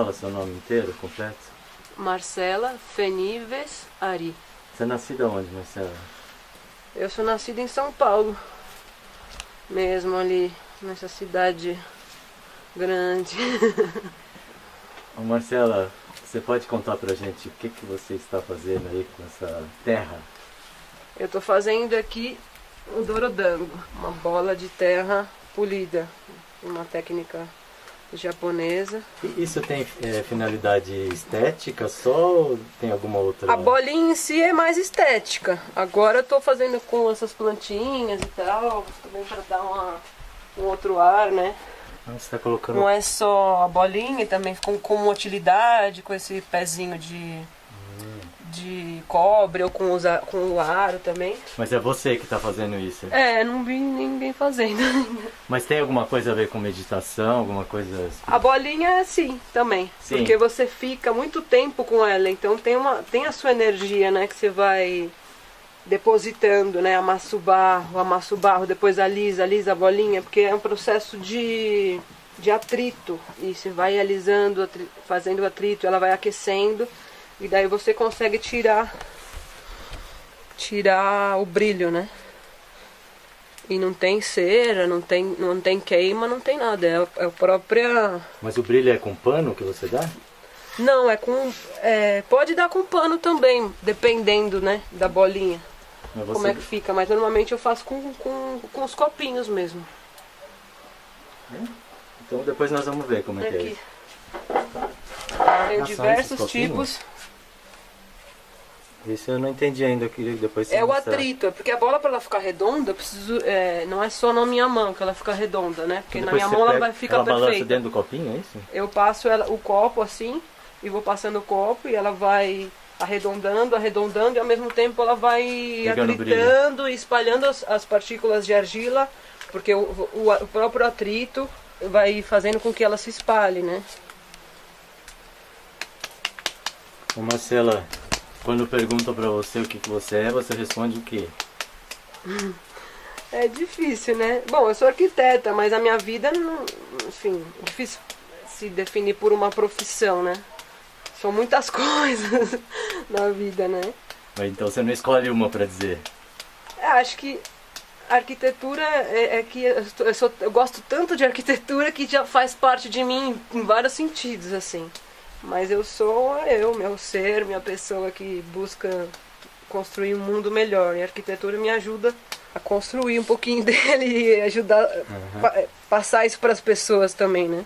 fala seu nome inteiro, completo? Marcela Fenives Ari. Você é nascida onde, Marcela? Eu sou nascida em São Paulo, mesmo ali nessa cidade grande. Ô, Marcela, você pode contar pra gente o que você está fazendo aí com essa terra? Eu tô fazendo aqui o dorodango, uma bola de terra polida, uma técnica japonesa. E isso tem finalidade estética só ou tem alguma outra? A bolinha em si é mais estética. Agora eu tô fazendo com essas plantinhas e tal, também para dar um outro ar, né? Ah, você tá colocando... Não é só a bolinha, também com utilidade, com esse pezinho de cobre ou com o aro também. Mas é você que tá fazendo isso? É, não vi ninguém fazendo ainda. Mas tem alguma coisa a ver com meditação, alguma coisa... A bolinha sim, também. Sim. Porque você fica muito tempo com ela, então tem a sua energia, né, que você vai depositando, né, amassa o barro, depois alisa a bolinha, porque é um processo de atrito, e você vai alisando, fazendo o atrito, ela vai aquecendo, e daí você consegue tirar o brilho, né? E não tem cera, não tem queima, não tem nada, é a própria... Mas o brilho é com pano que você dá? Não, pode dar com pano também, dependendo, né, da bolinha. Como é que fica, mas normalmente eu faço com os copinhos mesmo. Então depois nós vamos ver como é que é isso. Tem diversos tipos. Isso eu não entendi ainda, eu queria depois você É o mostrar. atrito, porque a bola para ela ficar redonda, eu preciso, não é só na minha mão que ela fica redonda, né? Porque na minha mão ela vai ficar perfeita. Ela balança dentro do copinho, é isso? Eu passo o copo assim, e vou passando o copo e ela vai arredondando, e ao mesmo tempo ela vai atritando e espalhando as partículas de argila, porque o próprio atrito vai fazendo com que ela se espalhe, né? Ô Marcela, quando perguntam pra você o que você é, você responde o quê? É difícil, né? Bom, eu sou arquiteta, mas a minha vida, enfim, é difícil se definir por uma profissão, né? São muitas coisas na vida, né? Mas então você não escolhe uma pra dizer? Acho que a arquitetura que eu gosto tanto de arquitetura que já faz parte de mim em vários sentidos, assim. Mas eu sou meu ser, minha pessoa que busca construir um mundo melhor. E a arquitetura me ajuda a construir um pouquinho dele e ajudar passar isso para as pessoas também, né?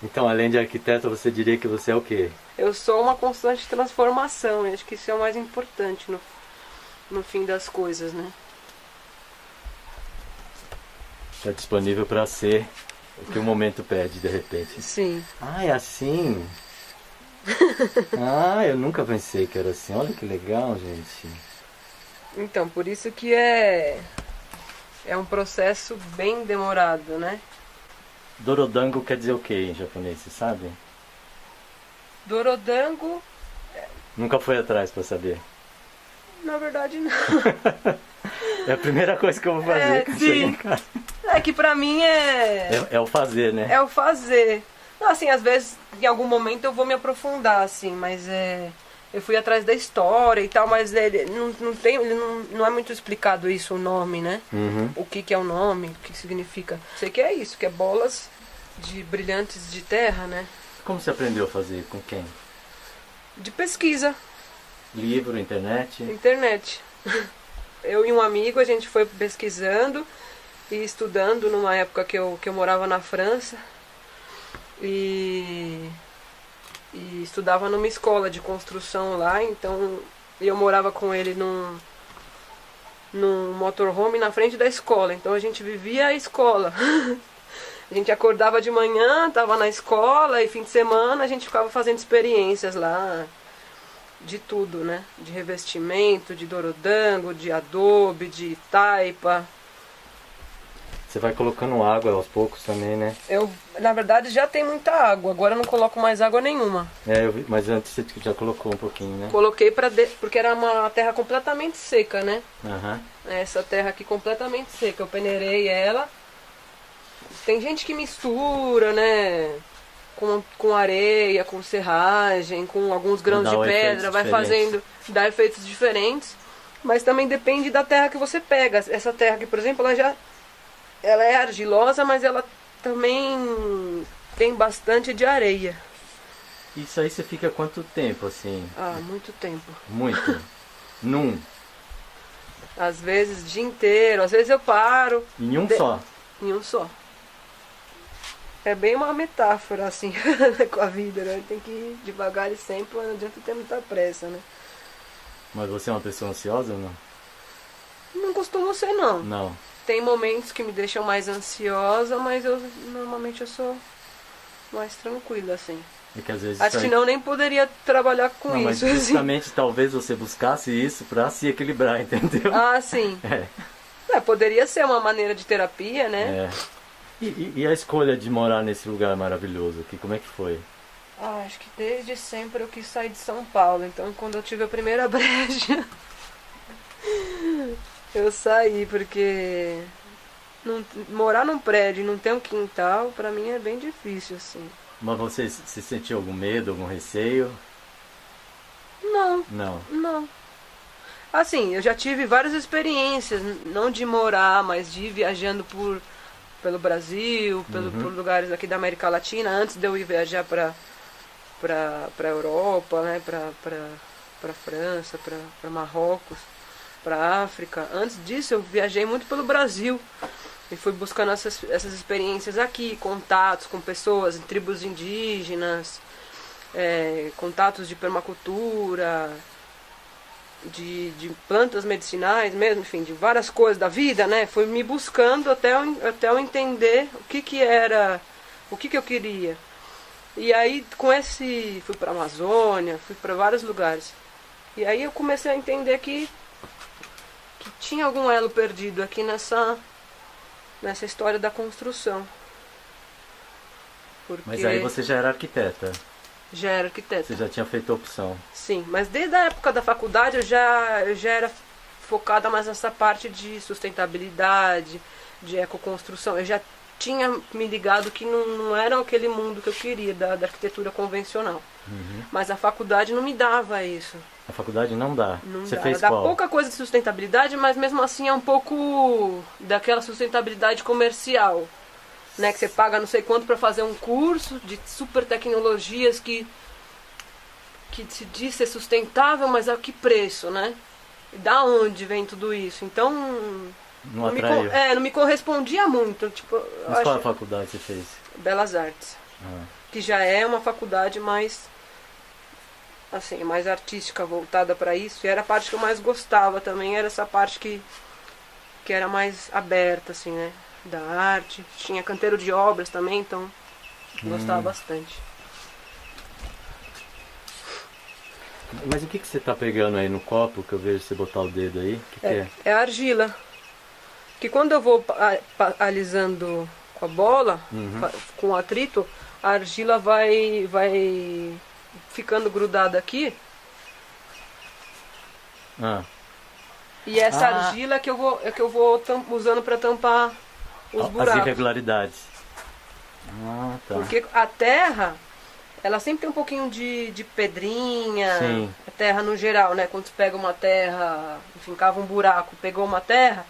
Então, além de arquiteta, você diria que você é o quê? Eu sou uma constante transformação, e acho que isso é o mais importante no fim das coisas, né? Está disponível para ser o que o momento pede, de repente. Sim. Ah, é assim? Ah, eu nunca pensei que era assim. Olha que legal, gente. Então, por isso que é um processo bem demorado, né? Dorodango quer dizer o que em japonês, você sabe? Dorodango... Nunca foi atrás para saber? Na verdade, não. É a primeira coisa que eu vou fazer quando chegar em casa. É que pra mim é o fazer, né? É o fazer. Não, assim, às vezes, em algum momento eu vou me aprofundar, assim, mas eu fui atrás da história e tal, mas não é muito explicado isso, o nome, né? Uhum. O que é o nome, o que significa. Sei que é isso, que é bolas de brilhantes de terra, né? Como você aprendeu a fazer? Com quem? De pesquisa. Livro, internet? Internet. Eu e um amigo, a gente foi pesquisando e estudando numa época que eu morava na França e estudava numa escola de construção lá, então eu morava com ele num motorhome na frente da escola, então a gente vivia a escola. A gente acordava de manhã, estava na escola e fim de semana a gente ficava fazendo experiências lá de tudo, né? De revestimento, de dorodango, de adobe, de taipa. Você vai colocando água aos poucos também, né? Eu, na verdade, já tem muita água. Agora eu não coloco mais água nenhuma. Eu vi, mas antes você já colocou um pouquinho, né? Coloquei porque era uma terra completamente seca, né? Uhum. Essa terra aqui completamente seca. Eu peneirei ela. Tem gente que mistura, né? com areia, com serragem, com alguns grãos de pedra, vai fazendo, dá efeitos diferentes. Mas também depende da terra que você pega. Essa terra aqui, por exemplo, ela é argilosa, mas ela também tem bastante de areia. Isso aí você fica quanto tempo, assim? Ah, muito tempo. Muito? Num? Às vezes, dia inteiro. Às vezes eu paro. Em um só? Em um só. É bem uma metáfora, assim, com a vida, né? Tem que ir devagar e sempre, mas não adianta ter muita pressa, né? Mas você é uma pessoa ansiosa ou não? Não costumo ser, não. Não. Tem momentos que me deixam mais ansiosa, mas normalmente eu sou mais tranquila, assim. É que às vezes acho que não nem poderia trabalhar com não, isso. Mas justamente assim. Talvez você buscasse isso pra se equilibrar, entendeu? Ah, sim. Poderia ser uma maneira de terapia, né? E a escolha de morar nesse lugar maravilhoso aqui, como é que foi? Acho que desde sempre eu quis sair de São Paulo. Então quando eu tive a primeira brecha, eu saí, porque morar num prédio e não ter um quintal, pra mim é bem difícil, assim. Mas você se sentiu algum medo, algum receio? Não. Não. Assim, eu já tive várias experiências, não de morar, mas de ir viajando pelo Brasil, por lugares aqui da América Latina, antes de eu ir viajar pra Europa, né, pra França, pra Marrocos, pra África. Antes disso eu viajei muito pelo Brasil. E fui buscando essas experiências aqui, contatos com pessoas, tribos indígenas, contatos de permacultura, de plantas medicinais mesmo, enfim, de várias coisas da vida, né? Fui me buscando até eu entender o que era, o que eu queria. E aí fui para a Amazônia, fui para vários lugares. E aí eu comecei a entender que tinha algum elo perdido aqui nessa história da construção. Porque mas aí você já era arquiteta? Já era arquiteta. Você já tinha feito a opção? Sim, mas desde a época da faculdade eu já era focada mais nessa parte de sustentabilidade, de ecoconstrução. Eu já tinha me ligado que não era aquele mundo que eu queria, da arquitetura convencional. Mas a faculdade não me dava isso. A faculdade não dá? Não você dá. fez Dá qual? pouca coisa de sustentabilidade, mas mesmo assim é um pouco daquela sustentabilidade comercial, né? Que você paga não sei quanto para fazer um curso de super tecnologias que se diz ser sustentável, mas a que preço, né? E da onde vem tudo isso? Então não atraiu. Não me correspondia muito. Tipo, mas qual a faculdade você fez? Belas Artes. Que já é uma faculdade mais assim, mais artística, voltada para isso. E era a parte que eu mais gostava também, era essa parte que era mais aberta, assim, né? Da arte. Tinha canteiro de obras também, então gostava bastante. Mas o que você tá pegando aí no copo, que eu vejo você botar o dedo aí? O que é? É argila. Que quando eu vou alisando com a bola, com o atrito, a argila vai ficando grudada aqui. E essa argila que eu vou usando para tampar os buracos. As irregularidades. Tá. Porque a terra, ela sempre tem um pouquinho de pedrinha. Sim. A terra no geral, né? Quando você pega uma terra, enfim, cava um buraco, pegou uma terra,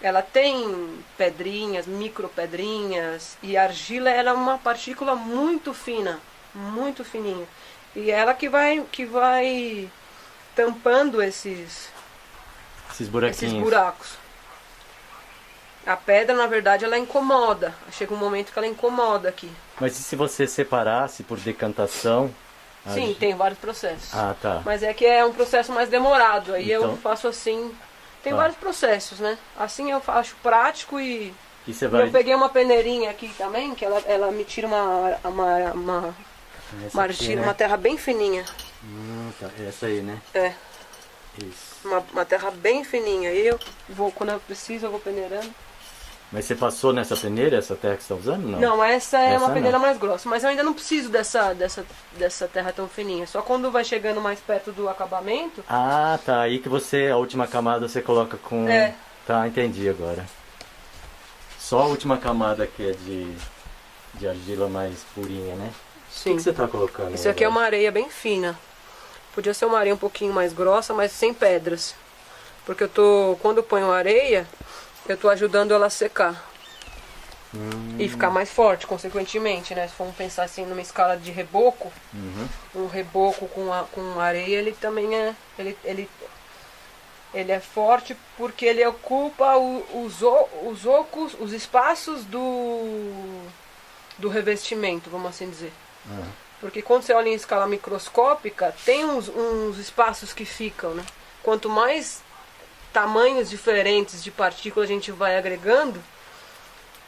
ela tem pedrinhas, micro pedrinhas, e a argila ela é uma partícula muito fina, muito fininha. E ela que vai tampando esses buracos. A pedra, na verdade, ela incomoda. Chega um momento que ela incomoda aqui. Mas e se você separasse por decantação? Sim, tem vários processos. Tá. Mas é que é um processo mais demorado. Aí então, eu faço assim. Tem vários processos, né? Assim eu acho prático e você vai... eu peguei uma peneirinha aqui também, que ela me tira uma argila, né? Uma terra bem fininha. Tá. Essa aí, né? É. Isso. Uma terra bem fininha. Aí eu vou, quando eu preciso, eu vou peneirando. Mas você passou nessa peneira, essa terra que você está usando? Não, essa é uma peneira mais grossa. Mas eu ainda não preciso dessa terra tão fininha. Só quando vai chegando mais perto do acabamento. Tá. Aí que a última camada você coloca com... Tá, entendi agora. Só a última camada que é de argila mais purinha, né? O Sim. que você tá colocando? Esse aqui é uma areia bem fina. Podia ser uma areia um pouquinho mais grossa, mas sem pedras. Porque quando eu ponho areia, eu tô ajudando ela a secar. E ficar mais forte, consequentemente, né? Se formos pensar assim numa escala de reboco, um reboco com areia, ele também é... Ele é forte porque ele ocupa os ocos, os espaços do revestimento, vamos assim dizer. Porque quando você olha em escala microscópica, tem uns espaços que ficam, né? Quanto mais tamanhos diferentes de partículas a gente vai agregando,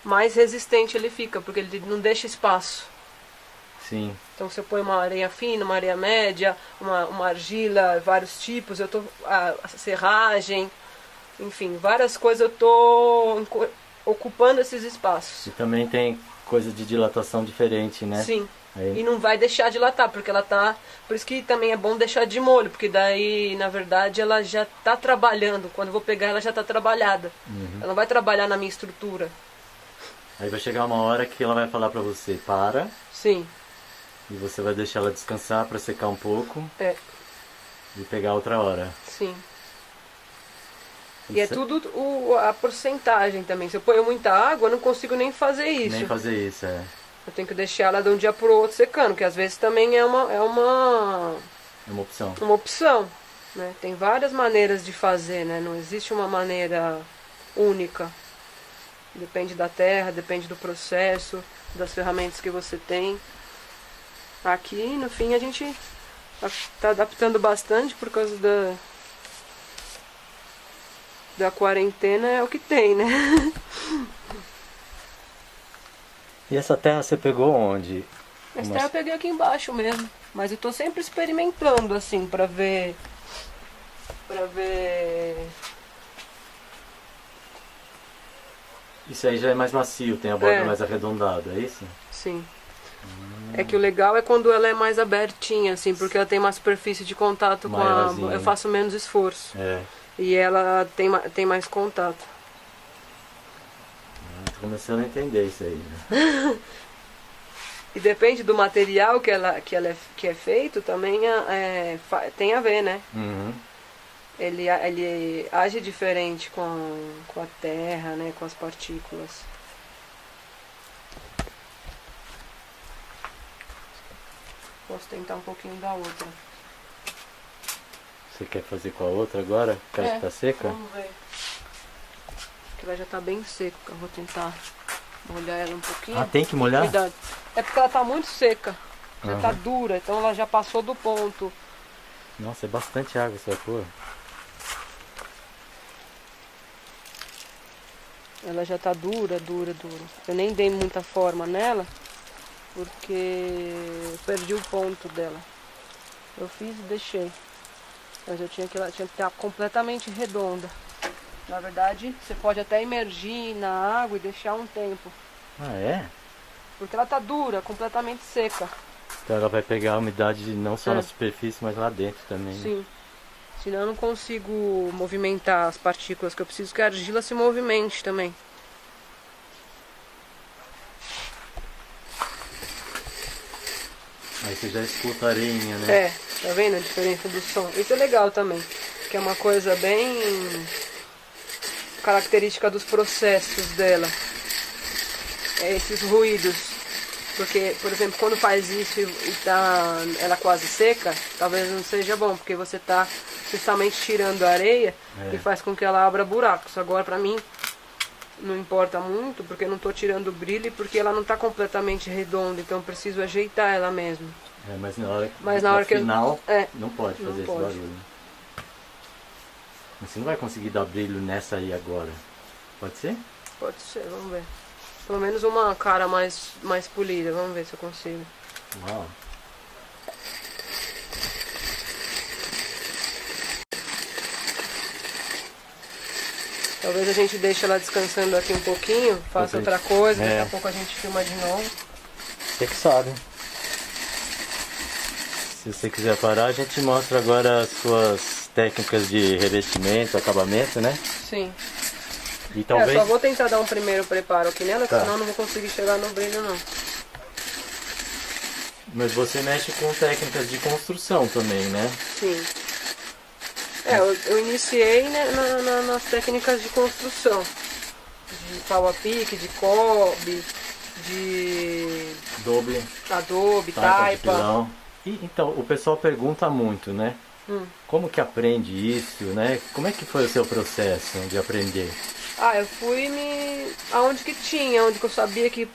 mais resistente ele fica, porque ele não deixa espaço. Sim. Então você põe uma areia fina, uma areia média, uma argila, vários tipos, a serragem, enfim, várias coisas eu tô ocupando esses espaços. E também tem coisa de dilatação diferente, né? Sim. Aí... E não vai deixar dilatar, porque ela tá... Por isso que também é bom deixar de molho, porque daí, na verdade, ela já tá trabalhando. Quando eu vou pegar, ela já tá trabalhada. Ela não vai trabalhar na minha estrutura. Aí vai chegar uma hora que ela vai falar pra você, para. Sim. E você vai deixar ela descansar pra secar um pouco. É. E pegar outra hora. Sim. E é tudo a porcentagem também. Se eu ponho muita água, eu não consigo nem fazer isso. Nem fazer isso, é. Eu tenho que deixar ela de um dia pro outro secando, que às vezes também é uma opção. Uma opção, né? Tem várias maneiras de fazer, né? Não existe uma maneira única. Depende da terra, depende do processo, das ferramentas que você tem. Aqui, no fim, a gente tá adaptando bastante por causa da quarentena, é o que tem, né? E essa terra você pegou onde? Essa terra eu peguei aqui embaixo mesmo. Mas eu tô sempre experimentando, assim, pra ver... Isso aí já é mais macio, tem a borda mais arredondada, é isso? Sim. É que o legal é quando ela é mais abertinha, assim, porque ela tem uma superfície de contato com a... Eu faço menos esforço. É. E ela tem mais contato. Tô começando a entender isso aí, né? E depende do material que é feito, também tem a ver, né? Ele age diferente com a terra, né? Com as partículas. Posso tentar um pouquinho da outra. Você quer fazer com a outra agora? Que tá seca? Vamos ver. Porque ela já tá bem seca. Eu vou tentar molhar ela um pouquinho. Ah, tem que molhar? Cuidado. É porque ela tá muito seca. Já tá dura, então ela já passou do ponto. Nossa, é bastante água essa cor. Ela já tá dura. Eu nem dei muita forma nela, porque eu perdi o ponto dela. Eu fiz e deixei. Mas ela tinha que estar completamente redonda. Na verdade, você pode até imergir na água e deixar um tempo. Ah, é? Porque ela tá dura, completamente seca. Então ela vai pegar a umidade não só na superfície, mas lá dentro também. Sim. Né? Senão eu não consigo movimentar as partículas, que eu preciso que a argila se movimente também. Aí você já escuta a areinha, né? É, tá vendo a diferença do som? Isso é legal também, que é uma coisa bem característica dos processos dela. Esses ruídos. Porque, por exemplo, quando faz isso e tá ela quase seca, talvez não seja bom, porque você tá justamente tirando a areia e faz com que ela abra buracos. Agora, pra mim, não importa muito, porque eu não tô tirando o brilho e porque ela não tá completamente redonda, então eu preciso ajeitar ela mesmo. Mas na hora que final, não pode fazer esse barulho. Mas você não vai conseguir dar brilho nessa aí agora. Pode ser? Pode ser, vamos ver. Pelo menos uma cara mais polida, vamos ver se eu consigo. Uau. Talvez a gente deixe ela descansando aqui um pouquinho, faça outra coisa, daqui a pouco a gente filma de novo. Você que sabe. Se você quiser parar, a gente mostra agora as suas técnicas de revestimento, acabamento, né? Sim. E talvez... só vou tentar dar um primeiro preparo aqui nela, senão eu não vou conseguir chegar no brilho não. Mas você mexe com técnicas de construção também, né? Sim. Eu iniciei, né, nas técnicas de construção. De pau a pique, de cobre, de adobe, de taipa. pilão. Então, o pessoal pergunta muito, né? Como que aprende isso, né? Como é que foi o seu processo de aprender? Eu fui aonde que tinha, onde que eu sabia que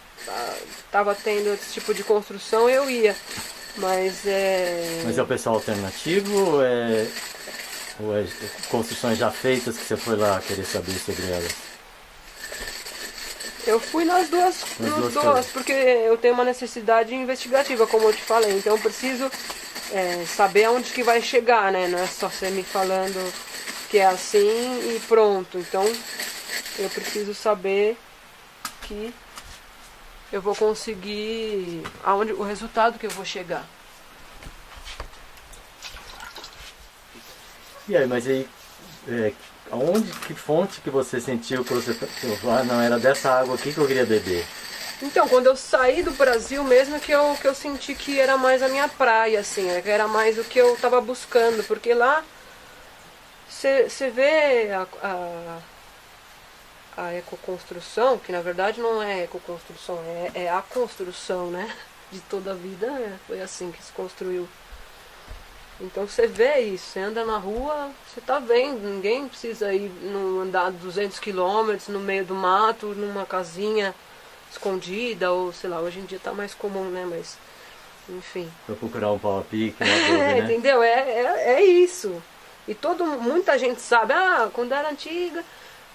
estava tendo esse tipo de construção, eu ia. Mas é o pessoal alternativo ou é construções já feitas que você foi lá querer saber sobre elas? Eu fui nas duas, porque eu tenho uma necessidade investigativa, como eu te falei. Então eu preciso saber aonde que vai chegar, né? Não é só você me falando que é assim e pronto. Então eu preciso saber que eu vou conseguir o resultado que eu vou chegar. E aí, mas aí, que fonte que você sentiu que você falou, não, era dessa água aqui que eu queria beber? Então, quando eu saí do Brasil mesmo que eu senti que era mais a minha praia, assim, que era mais o que eu estava buscando, porque lá você vê a ecoconstrução, que na verdade não é ecoconstrução, é a construção, né? De toda a vida foi assim que se construiu. Então você vê isso, você anda na rua, você tá vendo, ninguém precisa ir andar 200 quilômetros no meio do mato, numa casinha escondida, ou sei lá, hoje em dia tá mais comum, né, mas enfim. Pra procurar um pau a pique, uma adobe, né? Entendeu? É isso. E muita gente sabe, quando era antiga,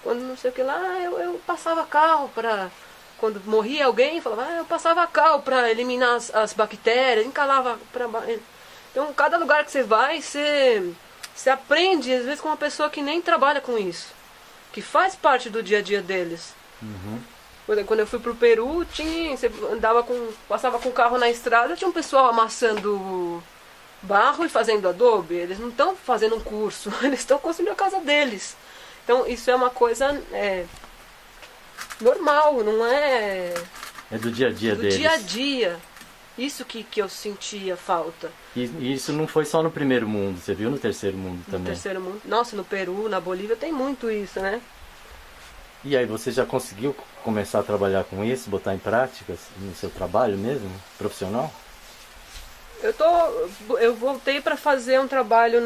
quando não sei o que lá, eu passava carro pra... Quando morria alguém, falava, eu passava carro pra eliminar as bactérias, encalava pra... Então, cada lugar que você vai, você aprende, às vezes, com uma pessoa que nem trabalha com isso. Que faz parte do dia a dia deles. Quando eu fui pro Peru, você passava com o carro na estrada, tinha um pessoal amassando barro e fazendo adobe. Eles não estão fazendo um curso, eles estão construindo a casa deles. Então, isso é uma coisa normal, não é... É do dia a dia deles. Do dia a dia. Isso que eu sentia falta. E isso não foi só no primeiro mundo, você viu no terceiro mundo também? No terceiro mundo. Nossa, no Peru, na Bolívia tem muito isso, né? E aí, você já conseguiu começar a trabalhar com isso, botar em prática no seu trabalho mesmo, profissional? Eu voltei para fazer um trabalho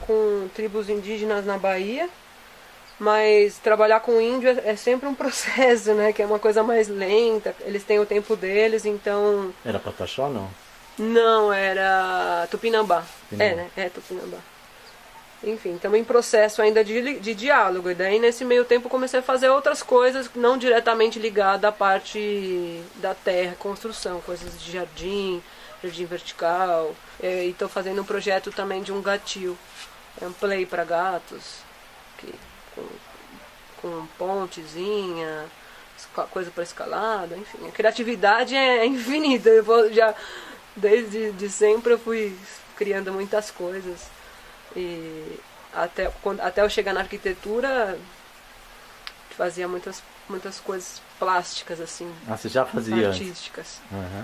com tribos indígenas na Bahia, mas trabalhar com índio é sempre um processo, né? Que é uma coisa mais lenta, eles têm o tempo deles, então... Era Pataxó ou não? Não, era Tupinambá. Né? É Tupinambá. Enfim, estamos em processo ainda de diálogo. E daí, nesse meio tempo, comecei a fazer outras coisas não diretamente ligadas à parte da terra, construção, coisas de jardim vertical. E estou fazendo um projeto também de um gatil. É um play para gatos, com pontezinha, coisa para escalada, enfim. A criatividade é infinita. Desde sempre eu fui criando muitas coisas. E até eu chegar na arquitetura, fazia muitas coisas plásticas, assim. Você já fazia? Artísticas.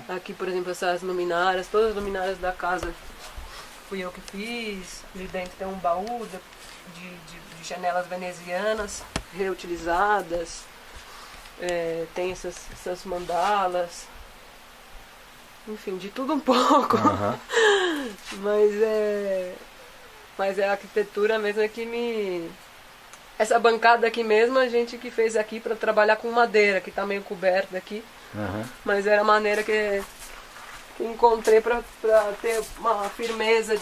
Aqui, por exemplo, essas luminárias, todas as luminárias da casa fui eu que fiz. Ali dentro tem um baú de janelas venezianas reutilizadas. Tem essas mandalas. Enfim, de tudo um pouco. Mas é a arquitetura mesmo que essa bancada aqui mesmo, a gente que fez aqui para trabalhar com madeira, que tá meio coberta aqui. Mas era a maneira que encontrei para ter uma firmeza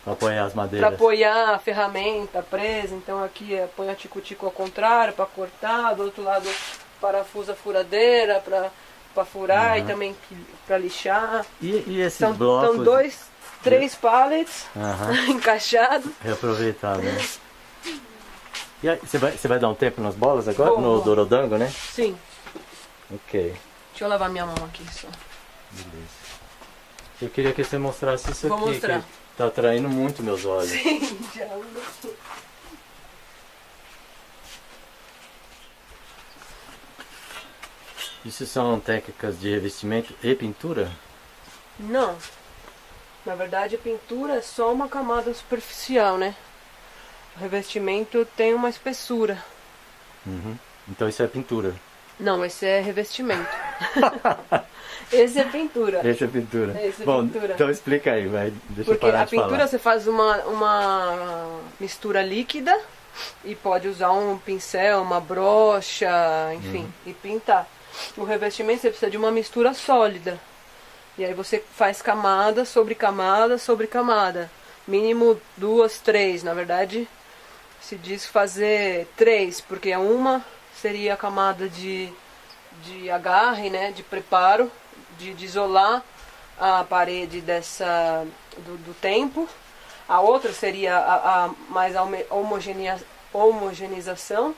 para apoiar as madeiras. Para apoiar a ferramenta presa. Então aqui põe a tico-tico ao contrário para cortar, do outro lado parafusa a furadeira para furar e também para lixar. E esses blocos? São 3 pallets encaixados. Reaproveitado, né? E aí, você vai dar um tempo nas bolas agora? No Dorodango, né? Sim. Ok. Deixa eu lavar minha mão aqui só. Beleza. Eu queria que você mostrasse isso Vou aqui. mostrar. Que tá atraindo muito meus olhos. Sim, já. Isso são técnicas de revestimento e pintura? Não. Na verdade, a pintura é só uma camada superficial, né? O revestimento tem uma espessura. Uhum. Então isso é pintura. Não, esse é revestimento. Esse é pintura. Esse é pintura. Esse é Bom, pintura. então explica aí, vai. Deixa Porque eu parar a de pintura falar. você faz uma mistura líquida e pode usar um pincel, uma brocha, enfim, e pintar. O revestimento você precisa de uma mistura sólida. E aí você faz camada sobre camada sobre camada. Mínimo 2, 3. Na verdade, se diz fazer 3, porque uma seria a camada de agarre, né, de preparo, de isolar a parede do tempo. A outra seria a mais homogeneização.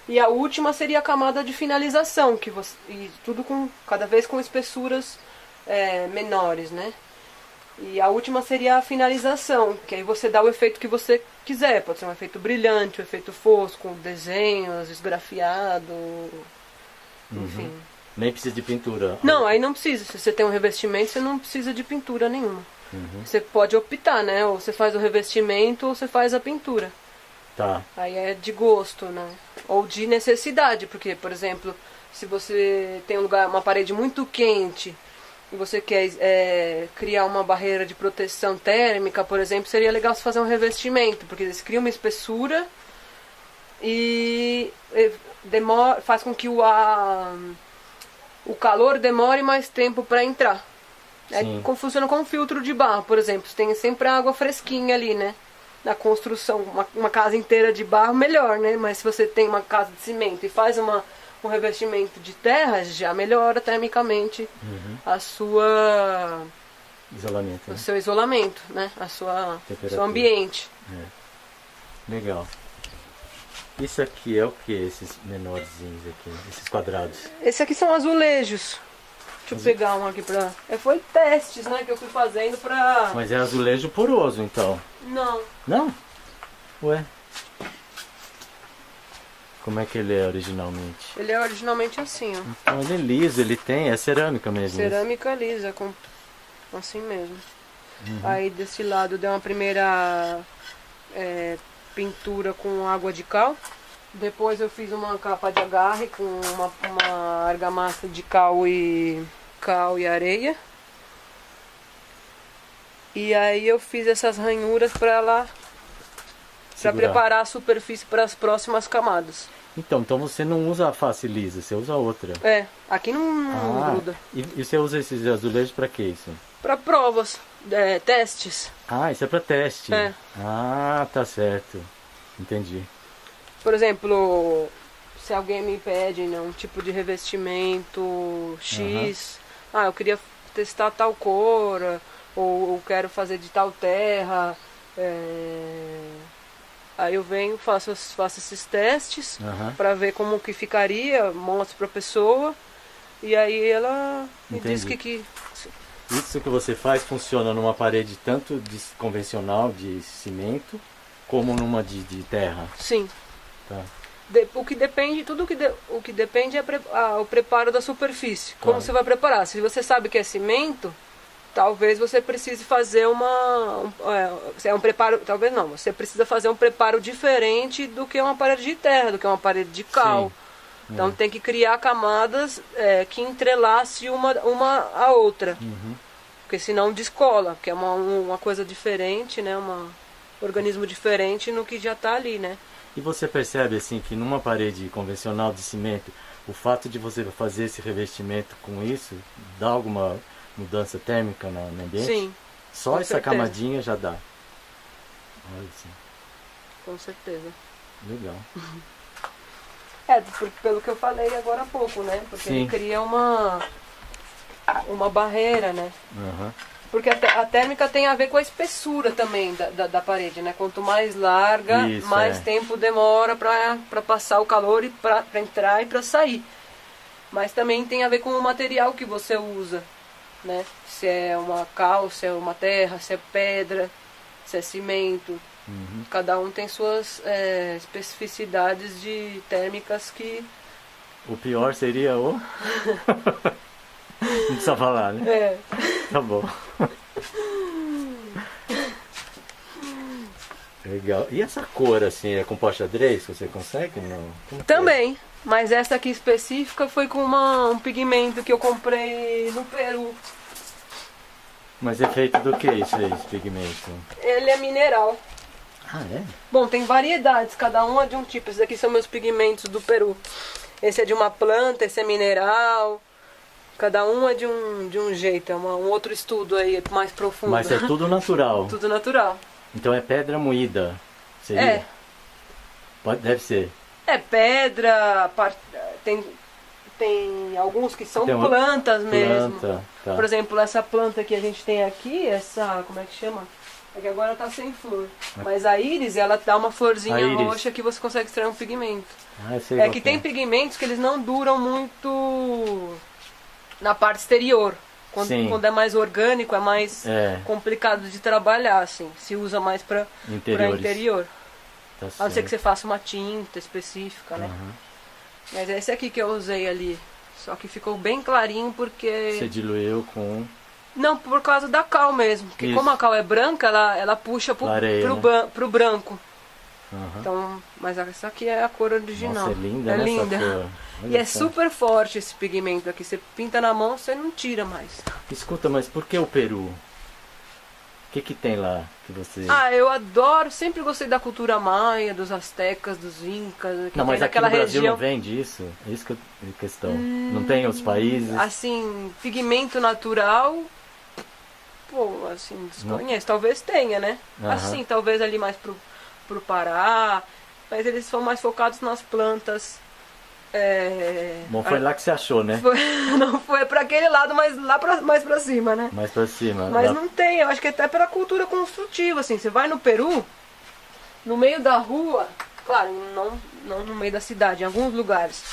E a última seria a camada de finalização, e tudo cada vez com espessuras menores, né? E a última seria a finalização, que aí você dá o efeito que você quiser. Pode ser um efeito brilhante, um efeito fosco, desenhos, esgrafiado, enfim. Nem precisa de pintura. Não, aí não precisa. Se você tem um revestimento, você não precisa de pintura nenhuma. Você pode optar, né? Ou você faz o revestimento ou você faz a pintura. Tá. Aí é de gosto, né? Ou de necessidade, porque, por exemplo, se você tem uma parede muito quente e você quer criar uma barreira de proteção térmica, por exemplo, seria legal você fazer um revestimento, porque eles criam uma espessura e faz com que o calor demore mais tempo para entrar. Funciona como um filtro de barro, por exemplo. Você tem sempre água fresquinha ali, né? Na construção, uma casa inteira de barro, melhor, né? Mas se você tem uma casa de cimento e faz um revestimento de terra, já melhora termicamente a sua... Isolamento, né? O seu isolamento, né? Seu ambiente. Legal. Isso aqui é o que? Esses menorzinhos aqui, esses quadrados? Esses aqui são azulejos. Deixa eu pegar um aqui pra... Foi testes, né, que eu fui fazendo pra... Mas é azulejo poroso, então? Não. Não? Ué? Como é que ele é originalmente? Ele é originalmente assim, ó. Então ele é liso, ele tem... É cerâmica mesmo? Cerâmica lisa, assim mesmo. Aí desse lado deu uma primeira pintura com água de cal. Depois eu fiz uma capa de agarre com uma argamassa de cal e areia. E aí eu fiz essas ranhuras para preparar a superfície para as próximas camadas. Então você não usa a face lisa, você usa outra. Aqui não gruda. E você usa esses azulejos para que isso? Para provas, testes. Ah, isso é para teste. É. Ah, tá certo. Entendi. Por exemplo, se alguém me pede, né, um tipo de revestimento X, eu queria testar tal cor, ou quero fazer de tal terra, aí eu venho, faço esses testes para ver como que ficaria, mostro para a pessoa e aí ela me diz que... Isso que você faz funciona numa parede tanto convencional de cimento como numa de terra? Sim. Tá. O que depende é o preparo da superfície. Como você vai preparar? Se você sabe que é cimento, talvez você precise fazer um preparo. Talvez não. Você precisa fazer um preparo diferente do que uma parede de terra, do que uma parede de cal. Sim. Então tem que criar camadas que entrelace uma a outra. Porque senão descola, porque é uma coisa diferente, né? Um organismo diferente no que já está ali, né? E você percebe assim que numa parede convencional de cimento, o fato de você fazer esse revestimento com isso dá alguma mudança térmica no ambiente? Sim. Só essa certeza. Camadinha já dá. Olha assim. Com certeza. Legal. Pelo que eu falei agora há pouco, né? Porque Sim. ele cria uma barreira, né? Porque a térmica tem a ver com a espessura também da parede, né? Quanto mais larga, mais tempo demora para passar o calor e para entrar e para sair. Mas também tem a ver com o material que você usa, né? Se é uma cal, se é uma terra, se é pedra, se é cimento. Cada um tem suas especificidades de térmicas que... O pior seria o... Não precisa falar, né? Tá bom. Legal. E essa cor, assim, é com pó xadrez? Você consegue? Não? Como que é? Também, mas essa aqui específica foi com um pigmento que eu comprei no Peru. Mas é feito do que isso aí, esse pigmento? Ele é mineral. Ah, é? Bom, tem variedades, cada um é de um tipo. Esses aqui são meus pigmentos do Peru. Esse é de uma planta, esse é mineral. Cada um é de um jeito, é um outro estudo aí mais profundo. Mas é tudo natural. Tudo natural. Então é pedra moída, seria? É. Deve ser. É pedra, tem alguns que são Tem uma plantas mesmo. Planta, tá. Por exemplo, essa planta que a gente tem aqui, essa, como é que chama? É que agora tá sem flor. Mas a íris, ela dá uma florzinha A íris. roxa que você consegue extrair um pigmento. Ah, eu sei É qual que é. tem pigmentos que eles não duram muito na parte exterior. Sim. Quando é mais orgânico, é mais É. complicado de trabalhar, assim. Se usa mais para Interiores. interior. Tá A não ser que certo. você faça uma tinta específica, né? Aham. Mas é esse aqui que eu usei ali. Só que ficou bem clarinho porque... Você diluiu com... Não, por causa da cal mesmo. Porque Isso. como a cal é branca, ela puxa Clareia, pro branco. Aham. Então, mas essa aqui é a cor original. Nossa, é linda, É né, linda. essa cor? E Olha é só. super forte esse pigmento aqui. Você pinta na mão, você não tira mais. Escuta, mas por que o Peru? O que que tem lá que você... Ah, eu adoro, sempre gostei da cultura maia, dos astecas, dos incas. Que não, mas tem aqui no naquela Brasil região. não vende isso? É isso que é a questão. Não tem os países? Assim, pigmento natural, pô, assim, desconheço. Talvez tenha, né? Aham. Assim, talvez ali mais pro Pará. Mas eles são mais focados nas plantas. Bom, foi lá que você achou, né? Não foi pra aquele lado, mas mais pra cima, né? Mais pra cima. Mas lá- não tem, eu acho que até pela cultura construtiva, assim. Você vai no Peru, no meio da rua, claro, não no meio da cidade, em alguns lugares.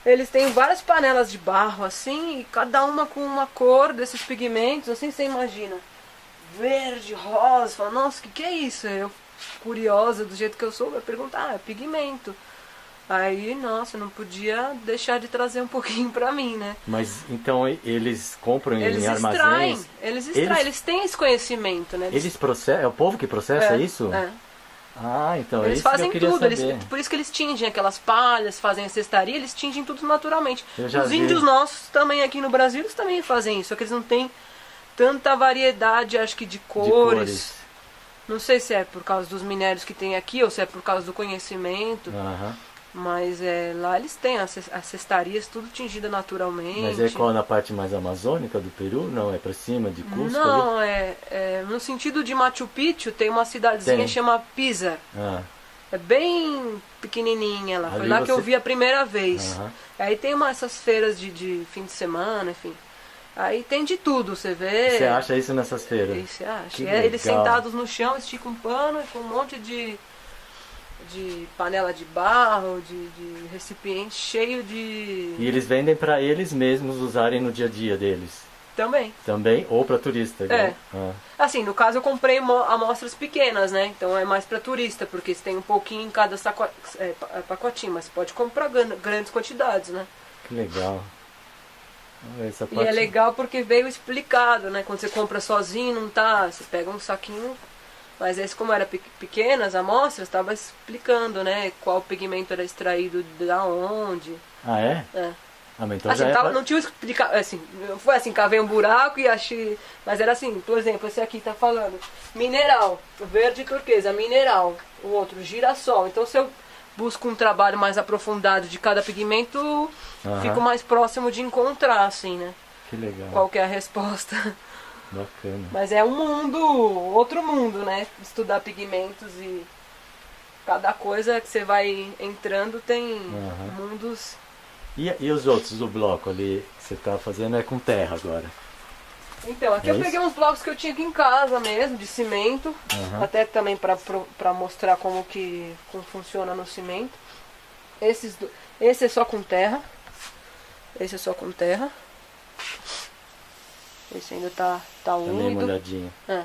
Eles têm várias panelas de barro, assim, e cada uma com uma cor desses pigmentos, assim, você imagina. Verde, rosa, fala, nossa, o que é isso? Eu, curiosa, do jeito que eu sou, vai perguntar, é pigmento. Aí, nossa, não podia deixar de trazer um pouquinho pra mim, né? Mas então eles compram Eles em extraem, armazéns? eles têm esse conhecimento, né? Eles processam? É o povo que processa isso? É. Ah, então é Eles isso que fazem eu queria tudo, saber. por isso que eles tingem aquelas palhas, fazem a cestaria, eles tingem tudo naturalmente. Eu já Os vi. índios nossos também aqui no Brasil, eles também fazem isso, só que eles não têm tanta variedade, acho que de De cores. Não sei se é por causa dos minérios que tem aqui ou se é por causa do conhecimento, Aham. mas lá eles têm as cestarias tudo tingido naturalmente. Mas é qual na parte mais amazônica do Peru? Não, é pra cima de Cusco ali? Não, no sentido de Machu Picchu tem uma cidadezinha Tem. que chama Pisa. Ah, É bem pequenininha lá. Foi Ali lá que eu você- vi a primeira vez. Aham. Aí tem essas feiras de fim de semana, enfim. Aí tem de tudo, você vê. Você acha isso nessas feiras? Aí você acha. Que E é eles legal. sentados no chão, esticam um pano e com um monte de panela de barro, de recipiente cheio de... E eles vendem pra eles mesmos usarem no dia a dia deles? Também. Também? Ou pra turista? igual? É. Ah. Assim, no caso eu comprei amostras pequenas, né? Então é mais pra turista, porque você tem um pouquinho em cada pacotinho, mas pode comprar grandes quantidades, né? Que legal. Essa E é legal porque veio explicado, né? Quando você compra sozinho, não tá. Você pega um saquinho. Mas esse, como era pequenas as amostras, estava explicando, né? Qual pigmento era extraído da onde. Ah, é? É. Ah, mas então Assim, já é pra- não tinha explicado, assim, não foi assim, cavei um buraco e achei. Mas era assim, por exemplo, esse aqui tá falando mineral, verde e turquesa, mineral. O outro, girassol. Então se eu busco um trabalho mais aprofundado de cada pigmento, Aham. fico mais próximo de encontrar, assim, né? Que legal. Qual que é a resposta. Bacana. Mas é um mundo, outro mundo, né? Estudar pigmentos e cada coisa que você vai entrando tem Aham. mundos. E os outros do bloco ali que você tá fazendo é com terra agora? Então, aqui É eu isso? peguei uns blocos que eu tinha aqui em casa mesmo, de cimento, Aham. até também pra mostrar como funciona no cimento. Esse é só com terra. Esse é só com terra. Esse ainda tá Tá meio úmido. molhadinho. É.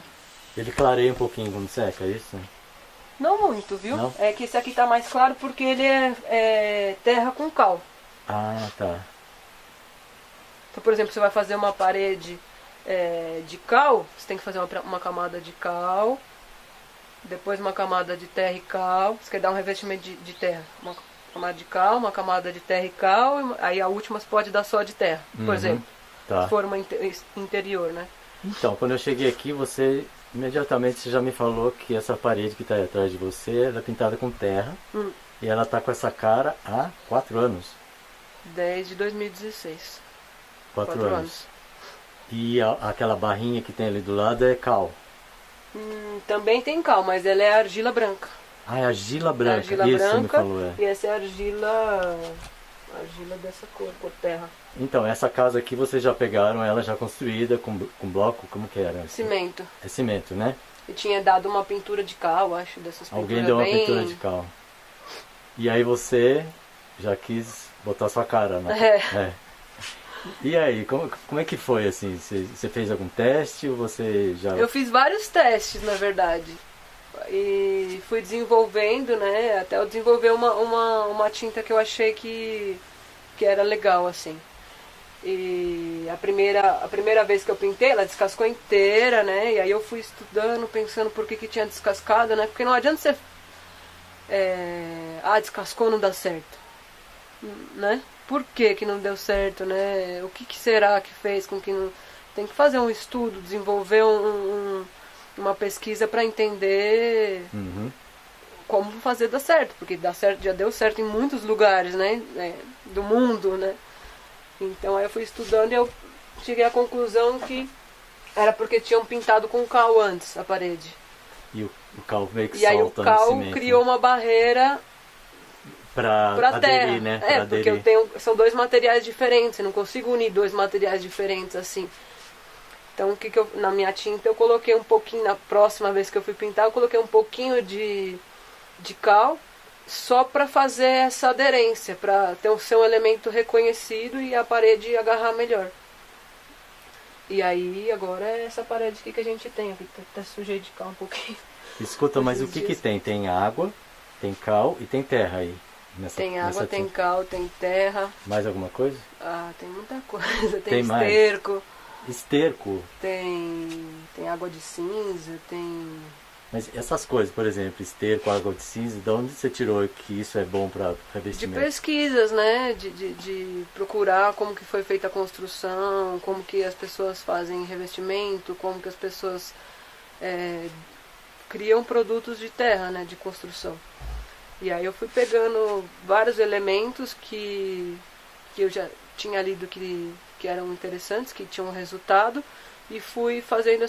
Ele clareia um pouquinho quando seca, é isso? Não muito, viu? Não? É que esse aqui tá mais claro porque ele é terra com cal. Ah, tá. Então, por exemplo, você vai fazer uma parede de cal, você tem que fazer uma camada de cal, depois uma camada de terra e cal. Você quer dar um revestimento de terra, uma camada de cal, uma camada de terra e cal, aí a última você pode dar só de terra, por exemplo. Tá. Se for uma interior, né? Então, quando eu cheguei aqui, imediatamente você já me falou que essa parede que está aí atrás de você, ela é pintada com terra. E ela tá com essa cara há 4 anos. Desde 2016. 4 anos. E aquela barrinha que tem ali do lado é cal. Também tem cal, mas ela é argila branca. Ah, é argila branca. Argila Isso branca, você me falou, é. E essa é argila dessa cor terra. Então, essa casa aqui vocês já pegaram ela já construída com bloco, como que era? Cimento. É cimento, né? E tinha dado uma pintura de cal, acho, dessas pinturas. Alguém deu uma pintura de cal. E aí você já quis botar sua cara, né? É. E aí, como é que foi, assim? Você fez algum teste ou você já... Eu fiz vários testes, na verdade. E fui desenvolvendo, né? Até eu desenvolver uma tinta que eu achei que era legal, assim. E a primeira vez que eu pintei, ela descascou inteira, né? E aí eu fui estudando, pensando por que tinha descascado, né? Porque não adianta você... descascou, não dá certo, né? Por que não deu certo, né? O que será que fez com que não... Tem que fazer um estudo, desenvolver uma pesquisa para entender como fazer dar certo, porque dar certo, já deu certo em muitos lugares, né? Do mundo, né? Então aí eu fui estudando e eu cheguei à conclusão que era porque tinham pintado com cal antes a parede. E o cal meio que e aí o solta cal no cimento, criou uma barreira pra terra, aderir, né? Pra aderir. Porque são 2 materiais diferentes, eu não consigo unir 2 materiais diferentes assim. Então na minha tinta eu coloquei um pouquinho, na próxima vez que eu fui pintar, eu coloquei um pouquinho de cal, só para fazer essa aderência, para ser um elemento reconhecido e a parede agarrar melhor. E aí agora é essa parede aqui que a gente tem, aqui tá sujeito de cal um pouquinho. Escuta, mas o que tem? Tem água, tem cal e tem terra aí? Tem água, tem cal, tem terra. Mais alguma coisa? Tem muita coisa. Tem esterco. Mais? Esterco? Tem água de cinza, tem... Mas essas coisas, por exemplo, esterco, água de cinza, de onde você tirou que isso é bom para revestimento? De pesquisas, né? De procurar como que foi feita a construção, como que as pessoas fazem revestimento, como que as pessoas criam produtos de terra, né? De construção. E aí eu fui pegando vários elementos que eu já tinha lido que eram interessantes, que tinham resultado, e fui fazendo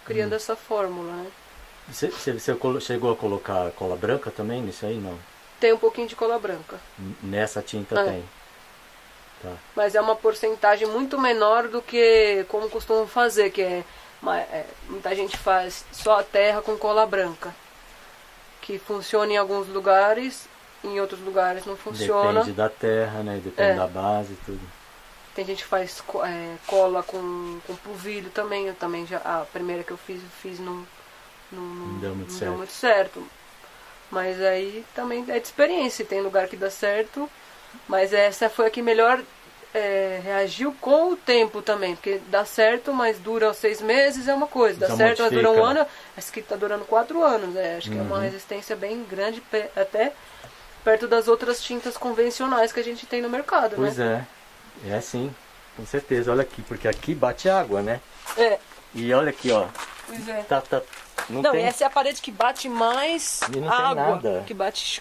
criando essa fórmula, né? Você chegou a colocar cola branca também nisso aí, não? Tem um pouquinho de cola branca. Nessa tinta tem? Tá. Mas é uma porcentagem muito menor do que como costumam fazer, que muita gente faz só a terra com cola branca, que funciona em alguns lugares, em outros lugares não funciona. Depende da terra, né? Depende da base e tudo. Tem gente que faz cola com polvilho também. Eu também a primeira que eu fiz não deu muito certo. Mas aí também é de experiência. Tem lugar que dá certo. Mas essa foi a que melhor reagiu com o tempo também. Porque dá certo, mas dura 6 meses é uma coisa. Dá já certo, mas dura 1 modifica. ano. Essa aqui está durando 4 anos. Acho que é uma resistência bem grande, até perto das outras tintas convencionais que a gente tem no mercado. Pois né? É sim, com certeza. Olha aqui, porque aqui bate água, né? E olha aqui, ó. Pois é. Não Não, tem... essa é a parede que bate mais E não água. tem nada.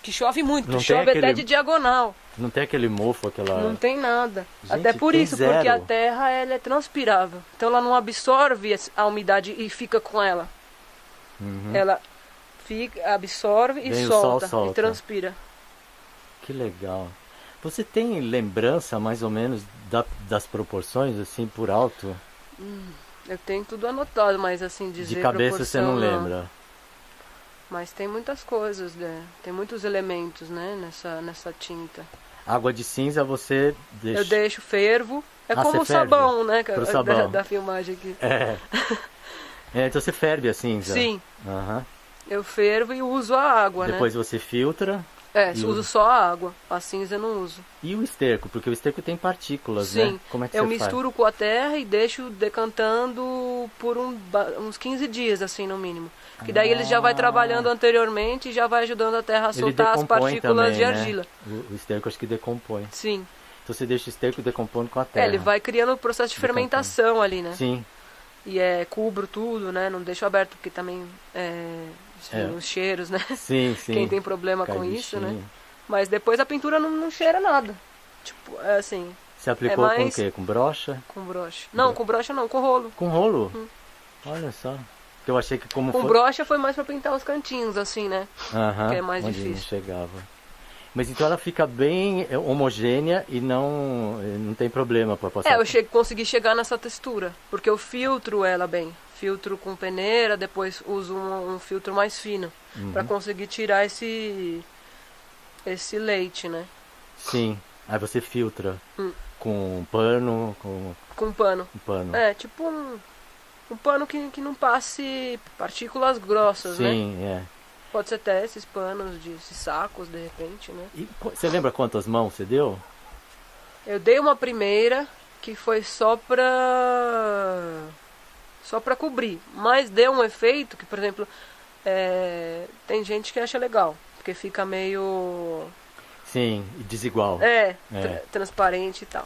Que chove muito, Não que tem chove aquele- até de diagonal. Não tem aquele mofo, aquela... Não tem nada. Gente, Até por tem isso, zero. porque a terra ela é transpirável. Então ela não absorve a umidade e fica com ela. Ela absorve e Vem o sol, solta, solta. e transpira. Que legal. Você tem lembrança, mais ou menos, das proporções, assim, por alto? Eu tenho tudo anotado, mas assim, dizer De cabeça você não proporção, lembra? Mas tem muitas coisas, né? Tem muitos elementos, né? Nessa tinta. Água de cinza você deixa... Eu deixo, fervo. É como você o sabão, ferve? né? Pro sabão. Da filmagem aqui. Então você ferve a cinza? Sim. Aham. Eu fervo e uso a água, Depois né? você filtra? Uso só a água, a cinza eu não uso. E o esterco? Porque o esterco tem partículas, Sim, né? Como é que eu você misturo faz? com a terra e deixo decantando por uns 15 dias, assim, no mínimo. Que daí ele já vai trabalhando anteriormente e já vai ajudando a terra a Ele soltar as decompõe partículas também, de né? argila. O esterco acho que decompõe. Sim. Então você deixa o esterco decompondo com a terra. Ele vai criando o processo de fermentação ali, né? Sim. E cubro tudo, né? Não deixo aberto, porque também os cheiros, né? Sim, sim. Quem tem problema com isso, né? bichinho. Mas depois a pintura não cheira nada. Tipo, é assim, Você aplicou com o mais- quê? Com brocha? com brocha. Não, com brocha não, com rolo. Com rolo? Olha só. Porque eu achei que como Com foi... brocha foi mais pra pintar os cantinhos, assim, né? Aham, que é mais onde difícil. não chegava. Mas então ela fica bem homogênea e não tem problema para passar. Eu consegui chegar nessa textura, porque eu filtro ela bem. Filtro com peneira, depois uso um filtro mais fino, pra conseguir tirar esse leite, né? Sim. Aí você filtra com um pano, Com pano. um pano. É, tipo um pano que não passe partículas grossas, né? Sim, é. Pode ser até esses panos, esses sacos, de repente, né? E você lembra quantas mãos você deu? Eu dei uma primeira que foi só pra cobrir, mas deu um efeito que, por exemplo, tem gente que acha legal, porque fica meio Sim, e desigual. transparente e tal.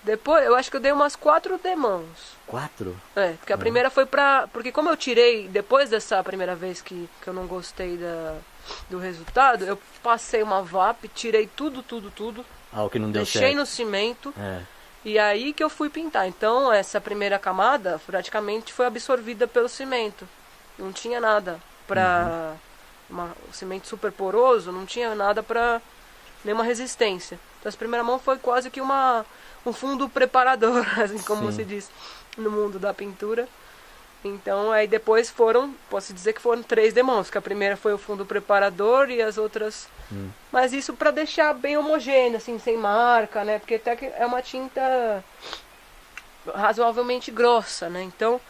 Depois, eu acho que eu dei umas 4 demãos. 4? Porque a primeira foi porque como eu tirei, depois dessa primeira vez que eu não gostei do resultado, eu passei uma VAP, tirei tudo. Ah, o que não deu Deixei certo. no cimento. É. E aí que eu fui pintar. Então essa primeira camada praticamente foi absorvida pelo cimento. Não tinha nada pra... o cimento super poroso, não tinha nada pra nenhuma resistência. Então essa primeira mão foi quase que um fundo preparador, assim como Sim. se diz no mundo da pintura. Então aí depois posso dizer que foram 3 demãos, que a primeira foi o fundo preparador e as outras... Mas isso pra deixar bem homogêneo, assim, sem marca, né? Porque até que é uma tinta razoavelmente grossa, né? Então,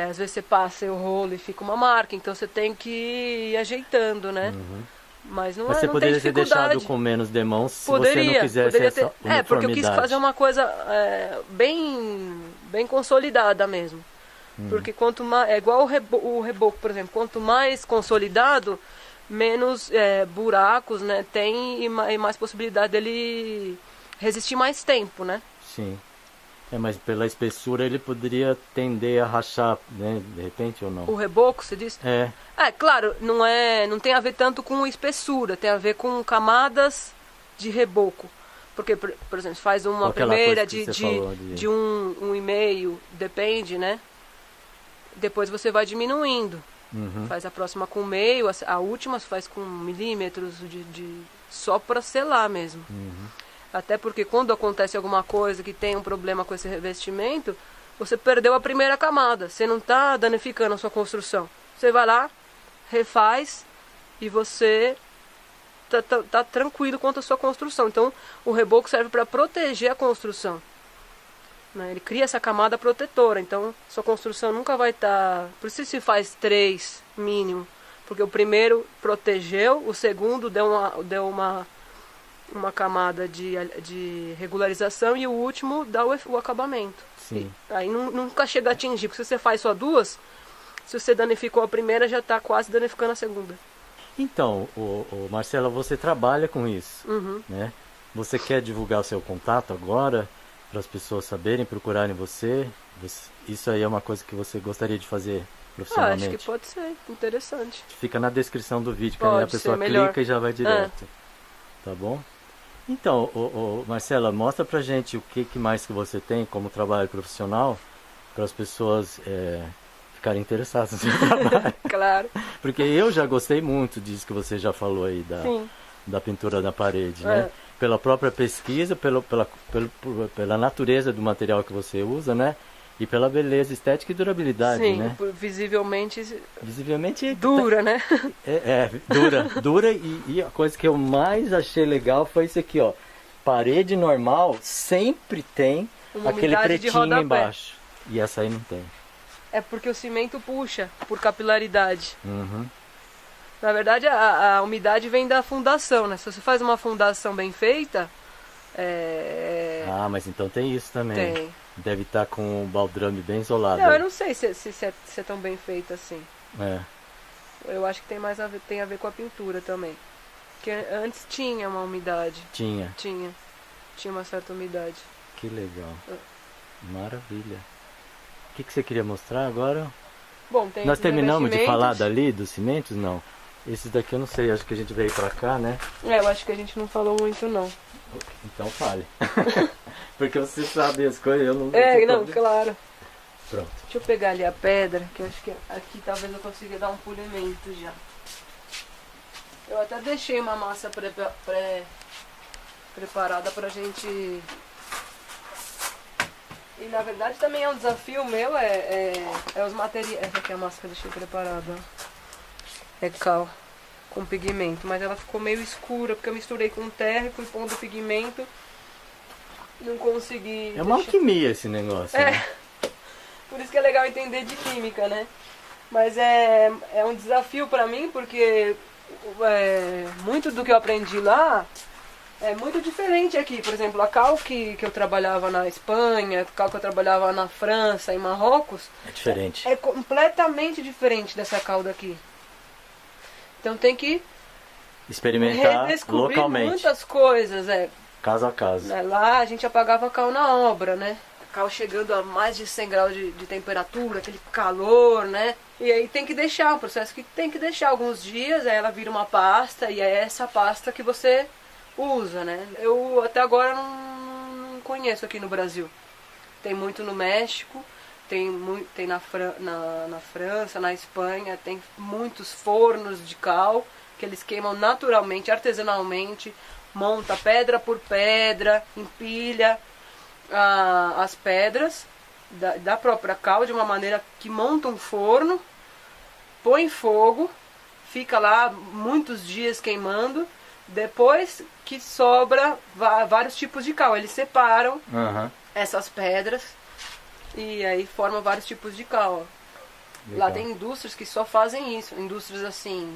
às vezes você passa o rolo e fica uma marca, então você tem que ir ajeitando, né? Mas não Mas você não poderia tem ter dificuldade. deixado com menos demãos se você não quisesse poderia essa ter. Porque eu quis uniformidade. fazer uma coisa bem consolidada mesmo. Porque quanto mais. É igual o reboco, por exemplo. Quanto mais consolidado, menos buracos, né, tem e mais possibilidade dele resistir mais tempo, né? Sim. Mas pela espessura ele poderia tender a rachar, né? De repente ou não? O reboco, você disse? É. Claro, não tem a ver tanto com espessura, tem a ver com camadas de reboco. Porque, por exemplo, faz uma Aquela primeira coisa que você falou de 1,5, depende, né? Depois você vai diminuindo. Faz a próxima com meio, a última faz com milímetros só para selar mesmo. Até porque quando acontece alguma coisa que tem um problema com esse revestimento, você perdeu a primeira camada. Você não está danificando a sua construção. Você vai lá, refaz e você tá tranquilo quanto à sua construção. Então o reboco serve para proteger a construção. Ele cria essa camada protetora, então sua construção nunca vai estar... Por isso se faz 3 mínimo, porque o primeiro protegeu, o segundo deu uma camada de regularização e o último dá o acabamento. Sim. Aí nunca chega a atingir, porque se você faz só 2, se você danificou a primeira, já está quase danificando a segunda. Então, Marcela, você trabalha com isso, né? Você quer divulgar o seu contato agora? Para as pessoas saberem, procurarem você? Isso aí é uma coisa que você gostaria de fazer profissionalmente? Acho que pode ser interessante. Fica na descrição do vídeo, que Pode aí a pessoa ser melhor. clica e já vai direto. Tá bom? Então, Marcela, mostra pra gente o que mais que você tem como trabalho profissional para as pessoas ficarem interessadas no seu trabalho. Claro. Porque eu já gostei muito disso que você já falou aí da pintura na parede, né? Pela própria pesquisa, pela natureza do material que você usa, né? E pela beleza estética e durabilidade, né? Visivelmente dura, né? Dura e a coisa que eu mais achei legal foi isso aqui, ó. Parede normal sempre tem aquele pretinho embaixo. E essa aí não tem. É porque o cimento puxa por capilaridade. Na verdade, a umidade vem da fundação, né? Se você faz uma fundação bem feita... Ah, mas então tem isso também. Tem. Deve estar com o baldrame bem isolado. Não, eu não sei se é tão bem feito assim. É. Eu acho que tem a ver com a pintura também. Porque antes tinha uma umidade. Tinha. Tinha uma certa umidade. Que legal. Maravilha. O que você queria mostrar agora? Bom, tem Nós esses terminamos de revestimentos. falar dali, dos cimentos? Não. Esses daqui eu não sei, acho que a gente veio pra cá, né? Eu acho que a gente não falou muito, não. Então fale. Porque você sabe as coisas, eu não... Não, claro. Pronto. Deixa eu pegar ali a pedra, que eu acho que aqui talvez eu consiga dar um polimento já. Eu até deixei uma massa preparada pra gente... E na verdade também é um desafio meu, os materiais... Essa aqui é a massa que eu deixei preparada, ó. É cal com pigmento, mas ela ficou meio escura, porque eu misturei com terra e fui pondo pigmento. Não consegui... É uma alquimia esse negócio, né? Por isso que é legal entender de química, né? Mas é um desafio pra mim, porque muito do que eu aprendi lá é muito diferente aqui. Por exemplo, a cal que eu trabalhava na Espanha, a cal que eu trabalhava na França, em Marrocos... É diferente. É completamente diferente dessa cal daqui. Então tem que experimentar redescobrir localmente. Muitas coisas, Caso a caso. Lá a gente apagava a cal na obra, né? A cal chegando a mais de 100 graus de temperatura, aquele calor, né? E aí tem que deixar, um processo que tem que deixar alguns dias, aí ela vira uma pasta e é essa pasta que você usa, né? Eu até agora não conheço aqui no Brasil. Tem muito no México. Tem na França, na Espanha, tem muitos fornos de cal que eles queimam naturalmente, artesanalmente, monta pedra por pedra, empilha as pedras da própria cal de uma maneira que monta um forno, põe fogo, fica lá muitos dias queimando, depois que sobra vários tipos de cal, eles separam essas pedras. E aí forma vários tipos de cal. Lá tem indústrias que só fazem isso. Indústrias assim,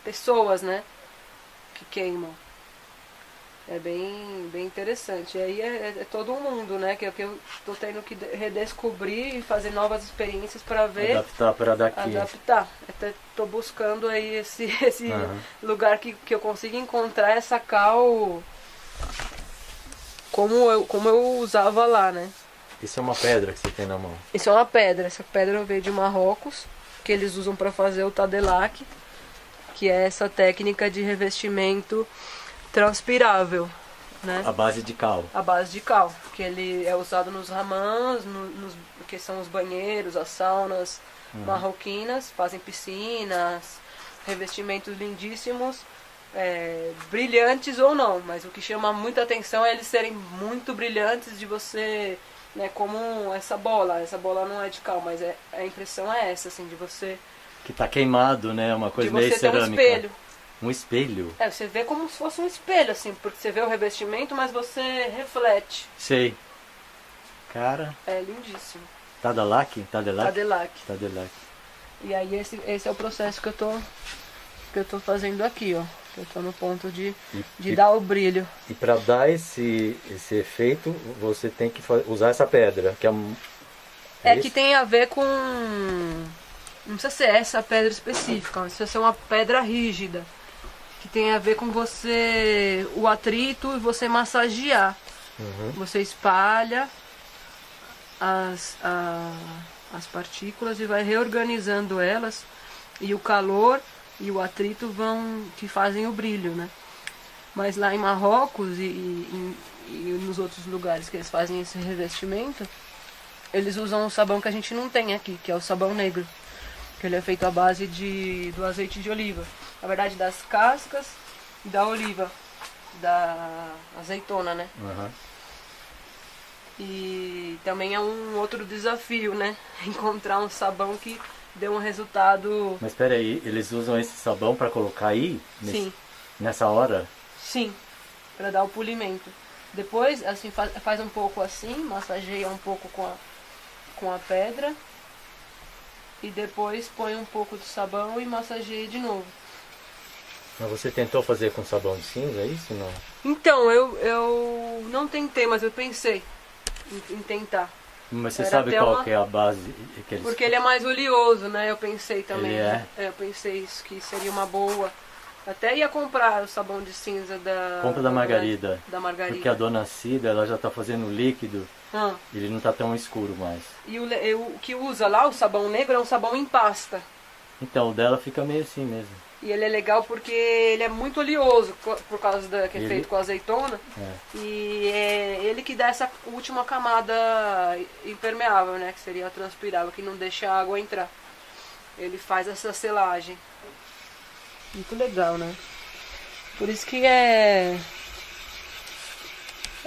pessoas, né? Que queimam. É bem interessante. E aí é todo um mundo, né? Que eu tô tendo que redescobrir e fazer novas experiências para ver. Adaptar para daqui. Adaptar. Até tô buscando aí esse lugar que eu consiga encontrar essa cal como eu usava lá, né? Isso é uma pedra que você tem na mão? Isso é uma pedra. Essa pedra veio de Marrocos, que eles usam para fazer o tadelac, que é essa técnica de revestimento transpirável, né? A base de cal. A base de cal, que ele é usado nos hammams, que são os banheiros, as saunas marroquinas, fazem piscinas, revestimentos lindíssimos, brilhantes ou não, mas o que chama muita atenção é eles serem muito brilhantes, de você... Né, como essa bola não é de cal, mas a impressão é essa, assim, de você... Que tá queimado, né? Uma coisa meio cerâmica. Um espelho. Um espelho? Você vê como se fosse um espelho, assim, porque você vê o revestimento, mas você reflete. Sei. Cara... É lindíssimo. Tadelac? Tadelac. E aí esse é o processo que eu tô fazendo aqui, ó. Eu tô no ponto de dar o brilho. E para dar esse efeito, você tem que usar essa pedra, que é que tem a ver com... Não precisa ser essa pedra específica, mas precisa ser uma pedra rígida. Que tem a ver com o atrito e você massagear. Você espalha as partículas e vai reorganizando elas. E o calor... e o atrito que fazem o brilho, né? Mas lá em Marrocos e nos outros lugares que eles fazem esse revestimento, eles usam um sabão que a gente não tem aqui, que é o sabão negro, que ele é feito à base do azeite de oliva, na verdade das cascas da oliva, da azeitona, né? E também é um outro desafio, né? Encontrar um sabão que deu um resultado... Mas espera aí, eles usam esse sabão para colocar aí? Sim. Nessa hora? Sim, para dar o polimento. Depois, assim, faz um pouco assim, massageia um pouco com a pedra. E depois põe um pouco de sabão e massageia de novo. Mas você tentou fazer com sabão de cinza, é isso? Não? Então, eu não tentei, mas eu pensei em tentar. Mas você Era sabe até qual que é a base que eles... Porque ele é mais oleoso, né? Eu pensei também. Ele é? Eu pensei isso, que seria uma boa. Até ia comprar o sabão de cinza da... Compra da Margarida. Da Margarida. Porque a dona Cida, ela já está fazendo líquido. Ah. Ele não está tão escuro mais. E o que usa lá, o sabão negro, é um sabão em pasta. Então, o dela fica meio assim mesmo. E ele é legal porque ele é muito oleoso, por causa que é feito com azeitona. É. E é ele que dá essa última camada impermeável, né? Que seria a transpirável, que não deixa a água entrar. Ele faz essa selagem. Muito legal, né? Por isso que é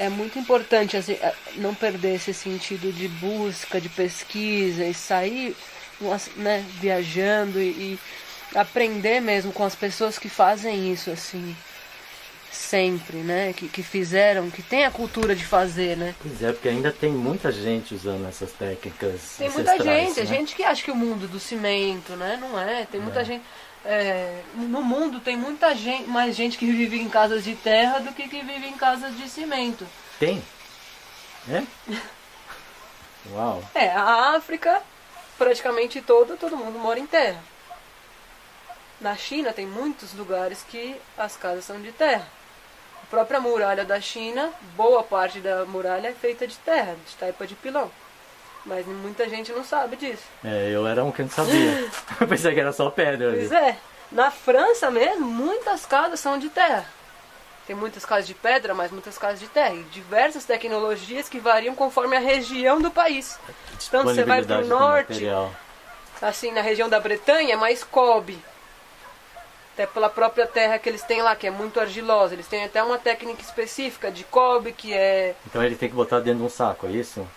muito importante assim, não perder esse sentido de busca, de pesquisa e sair, né, viajando e aprender mesmo com as pessoas que fazem isso assim sempre, né? Que fizeram, que tem a cultura de fazer, né? Pois é, porque ainda tem muita gente usando essas técnicas Tem muita gente, né? gente que acha que o mundo do cimento, né? Não é, tem muita gente. No mundo tem muita gente, mais gente que vive em casas de terra do que vive em casas de cimento. Tem? É? Uau! A África, praticamente todo mundo mora em terra. Na China tem muitos lugares que as casas são de terra. A própria muralha da China, boa parte da muralha é feita de terra, de taipa de pilão. Mas muita gente não sabe disso. Eu era um que não sabia. Eu pensei que era só pedra ali. Pois é. Na França mesmo, muitas casas são de terra. Tem muitas casas de pedra, mas muitas casas de terra. E diversas tecnologias que variam conforme a região do país. Então você vai para o norte, assim, na região da Bretanha, é mais cobre. Até pela própria terra que eles têm lá, que é muito argilosa. Eles têm até uma técnica específica de cobre, que é... Então ele tem que botar dentro de um saco, é isso?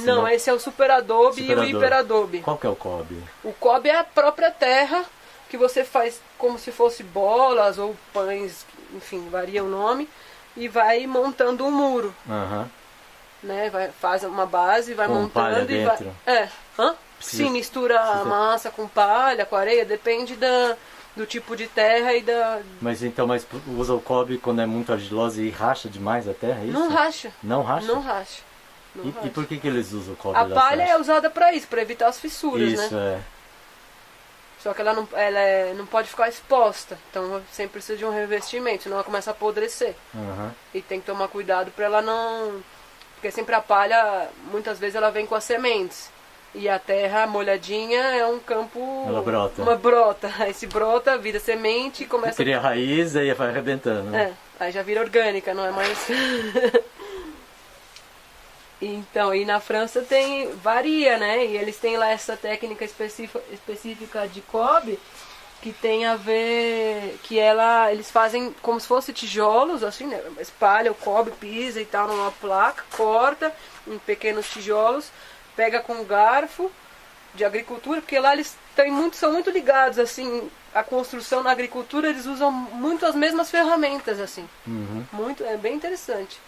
Não, esse é o super adobe e o hiper adobe. Qual que é o cobre? O cobre é a própria terra que você faz como se fosse bolas ou pães, enfim, varia o nome, e vai montando um muro. Né? Faz uma base, vai com montando palha e dentro. vai... Sim, mistura a massa com palha, com areia, depende do tipo de terra e da... Mas usa o cobre quando é muito argilosa e racha demais a terra, é isso? Não racha. Não racha? Não racha. E por que eles usam o cobre? A palha é usada para isso, para evitar as fissuras, isso, né? Só que ela não pode ficar exposta, então sempre precisa de um revestimento, senão ela começa a apodrecer. E tem que tomar cuidado para ela não... Porque sempre a palha, muitas vezes ela vem com as sementes. E a terra molhadinha é um campo... Ela brota. Uma brota. Aí se brota, vira semente e começa... Cria raiz e vai arrebentando. Aí já vira orgânica, não é mais... Então, e na França varia, né? E eles têm lá essa técnica específica de cobre, que tem a ver, eles fazem como se fosse tijolos, assim, né? Espalha o cobre, pisa e tal numa placa, corta em pequenos tijolos, pega com garfo de agricultura, porque lá eles são muito ligados, assim, a construção na agricultura, eles usam muito as mesmas ferramentas, assim. É bem interessante.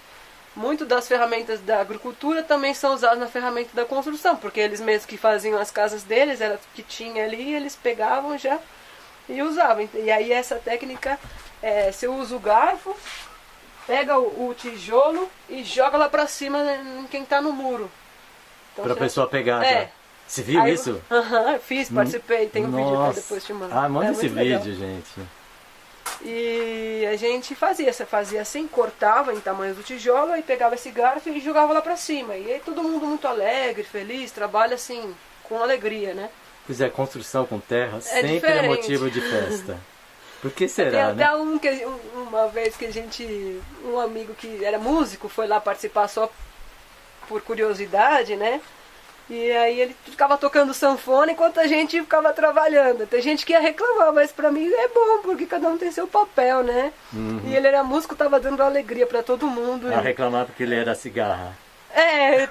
Muito das ferramentas da agricultura também são usadas na ferramenta da construção, porque eles mesmos que faziam as casas deles, era que tinha ali, eles pegavam já e usavam. E aí essa técnica, você usa o garfo, pega o tijolo e joga lá pra cima em quem tá no muro. Então, pra pessoa pegar já. Você viu isso? Fiz, participei, tem um vídeo pra depois te mandar. Manda esse vídeo, gente. E a gente fazia assim, cortava em tamanho do tijolo, e pegava esse garfo e jogava lá pra cima. E aí todo mundo muito alegre, feliz, trabalha assim, com alegria, né? Pois é, construção com terra sempre diferente. É motivo de festa. Por que será, Tem até uma vez que um amigo que era músico foi lá participar só por curiosidade, né? E aí ele ficava tocando sanfona enquanto a gente ficava trabalhando. Tem gente que ia reclamar, mas pra mim é bom, porque cada um tem seu papel, né? E ele era músico, tava dando alegria pra todo mundo. A reclamar porque ele era cigarra.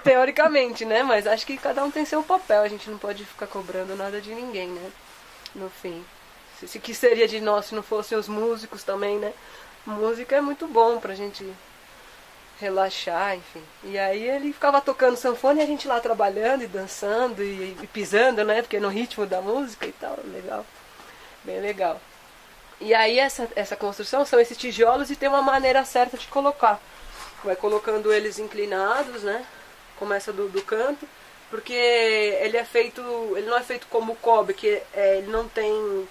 Teoricamente, né? Mas acho que cada um tem seu papel, a gente não pode ficar cobrando nada de ninguém, né? No fim. Se que seria de nós se não fossem os músicos também, né? Música é muito bom pra gente relaxar, enfim. E aí ele ficava tocando sanfona e a gente lá trabalhando e dançando e pisando, né? Porque no ritmo da música e tal, legal. Bem legal. E aí essa construção são esses tijolos e tem uma maneira certa de colocar. Vai colocando eles inclinados, né? Começa do canto, porque ele não é feito como o cobre, que ele não tem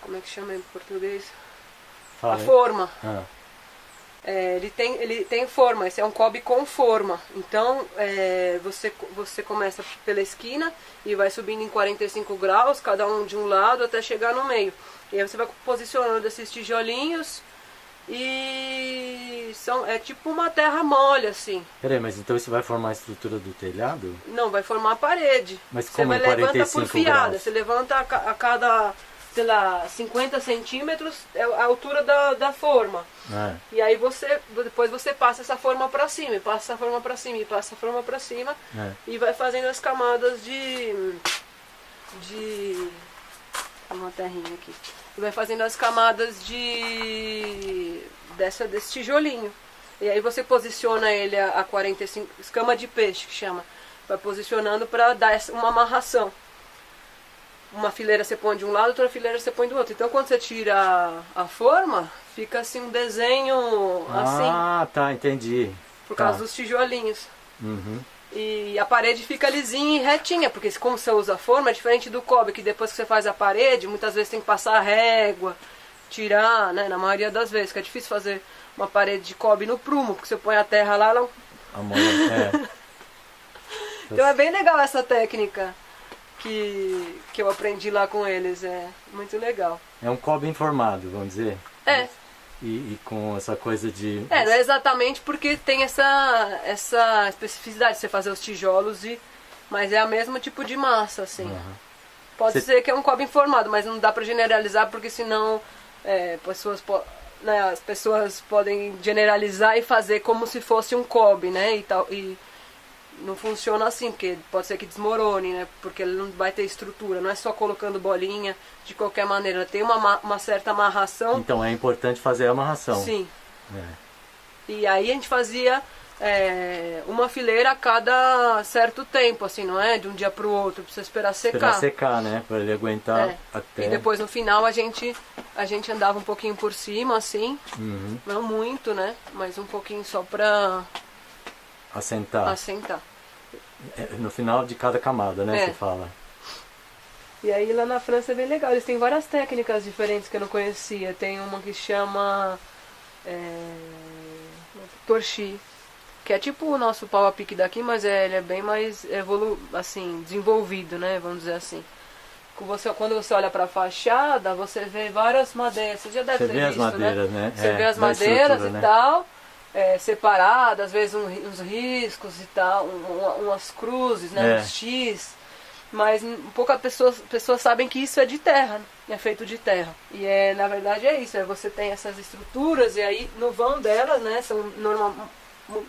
como é que chama em português? Fala A aí. forma. Ah. Ele tem forma, esse é um cobre com forma. Então você começa pela esquina e vai subindo em 45 graus, cada um de um lado até chegar no meio. E aí você vai posicionando esses tijolinhos e é tipo uma terra mole assim. Peraí, mas então isso vai formar a estrutura do telhado? Não, vai formar a parede. Mas Você como em levanta 45 por fiada, graus? você levanta a cada, sei lá, 50 centímetros é a altura da forma. E aí depois você passa essa forma pra cima, e passa essa forma pra cima, e passa essa forma pra cima, e vai fazendo as camadas de uma terrinha aqui. E vai fazendo as camadas desse tijolinho. E aí você posiciona ele a 45, escama de peixe que chama. Vai posicionando para dar uma amarração. Uma fileira você põe de um lado, outra fileira você põe do outro. Então quando você tira a forma, fica assim um desenho assim. Ah, tá, entendi. Por causa dos tijolinhos. Uhum. E a parede fica lisinha e retinha, porque como você usa a forma, é diferente do cobre, que depois que você faz a parede, muitas vezes tem que passar a régua, tirar, né? Na maioria das vezes, que é difícil fazer uma parede de cobre no prumo, porque você põe a terra lá, ela... Então é bem legal essa técnica que eu aprendi lá com eles, é muito legal. É um cobre informado, vamos dizer? É. E com essa coisa de... não é exatamente porque tem essa especificidade de você fazer os tijolos, mas é o mesmo tipo de massa, assim. Uhum. Pode ser que é um cobre informado, mas não dá pra generalizar, porque senão as pessoas podem generalizar e fazer como se fosse um cobre, né? E não funciona assim, porque pode ser que desmorone, né? Porque ele não vai ter estrutura, não é só colocando bolinha de qualquer maneira, tem uma certa amarração. Então é importante fazer a amarração. Sim. E aí a gente fazia uma fileira a cada certo tempo, assim, não é? De um dia pro outro, precisa esperar secar. Esperar secar, né? Para ele aguentar até... E depois no final a gente andava um pouquinho por cima, assim, não muito, né? Mas um pouquinho só pra... Assentar. No final de cada camada, né? Você fala. E aí lá na França é bem legal. Eles têm várias técnicas diferentes que eu não conhecia. Tem uma que chama torchis, que é tipo o nosso pau a pique daqui, mas ele é bem mais desenvolvido, né? Vamos dizer assim. Quando você olha para a fachada, você vê várias madeiras. Você já deve ter visto, as madeiras, né? Você vê as madeiras e tal. Separadas, às vezes uns riscos e tal, umas cruzes, né, uns X, mas poucas pessoas sabem que isso é de terra, né? É feito de terra. E na verdade é isso, você tem essas estruturas e aí no vão delas, né,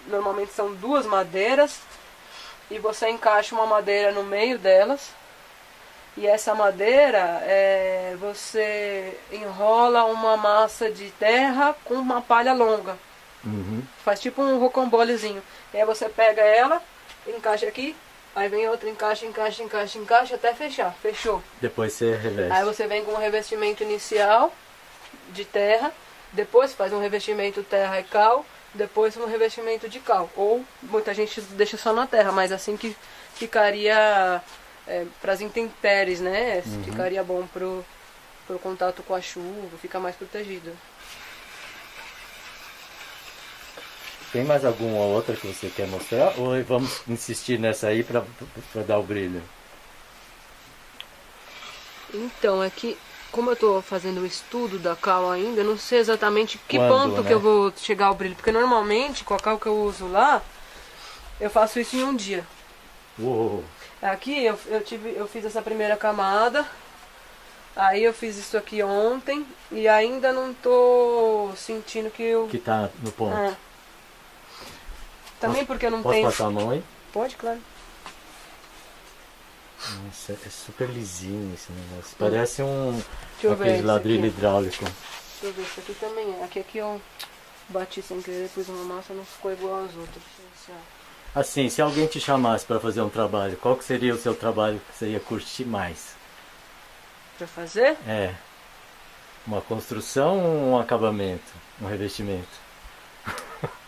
normalmente são duas madeiras e você encaixa uma madeira no meio delas. E essa madeira, você enrola uma massa de terra com uma palha longa. Faz tipo um rocambolezinho. E aí você pega ela, encaixa aqui, aí vem outra, encaixa até fechar. Fechou. Depois você reveste. Aí você vem com um revestimento inicial de terra, depois faz um revestimento terra e cal, depois um revestimento de cal. Ou muita gente deixa só na terra, mas assim que ficaria para as intempéries, né? Ficaria bom pro contato com a chuva, fica mais protegido. Tem mais alguma outra que você quer mostrar? Ou vamos insistir nessa aí para dar o brilho? Então, é que como eu estou fazendo o estudo da cal ainda, eu não sei exatamente que ponto que eu vou chegar ao brilho. Porque normalmente, com a cal que eu uso lá, eu faço isso em um dia. Uou. Aqui eu fiz essa primeira camada, aí eu fiz isso aqui ontem e ainda não estou sentindo que tá no ponto. Também porque eu não tenho... Posso passar a mão aí? Pode, claro. Nossa, é super lisinho esse negócio. Parece aquele ladrilho hidráulico. Deixa eu ver, esse aqui também é. Aqui eu bati sem querer, pus uma massa, não ficou igual às outras. Assim, se alguém te chamasse para fazer um trabalho, qual que seria o seu trabalho que você ia curtir mais? para fazer? É. Uma construção ou um acabamento? Um revestimento?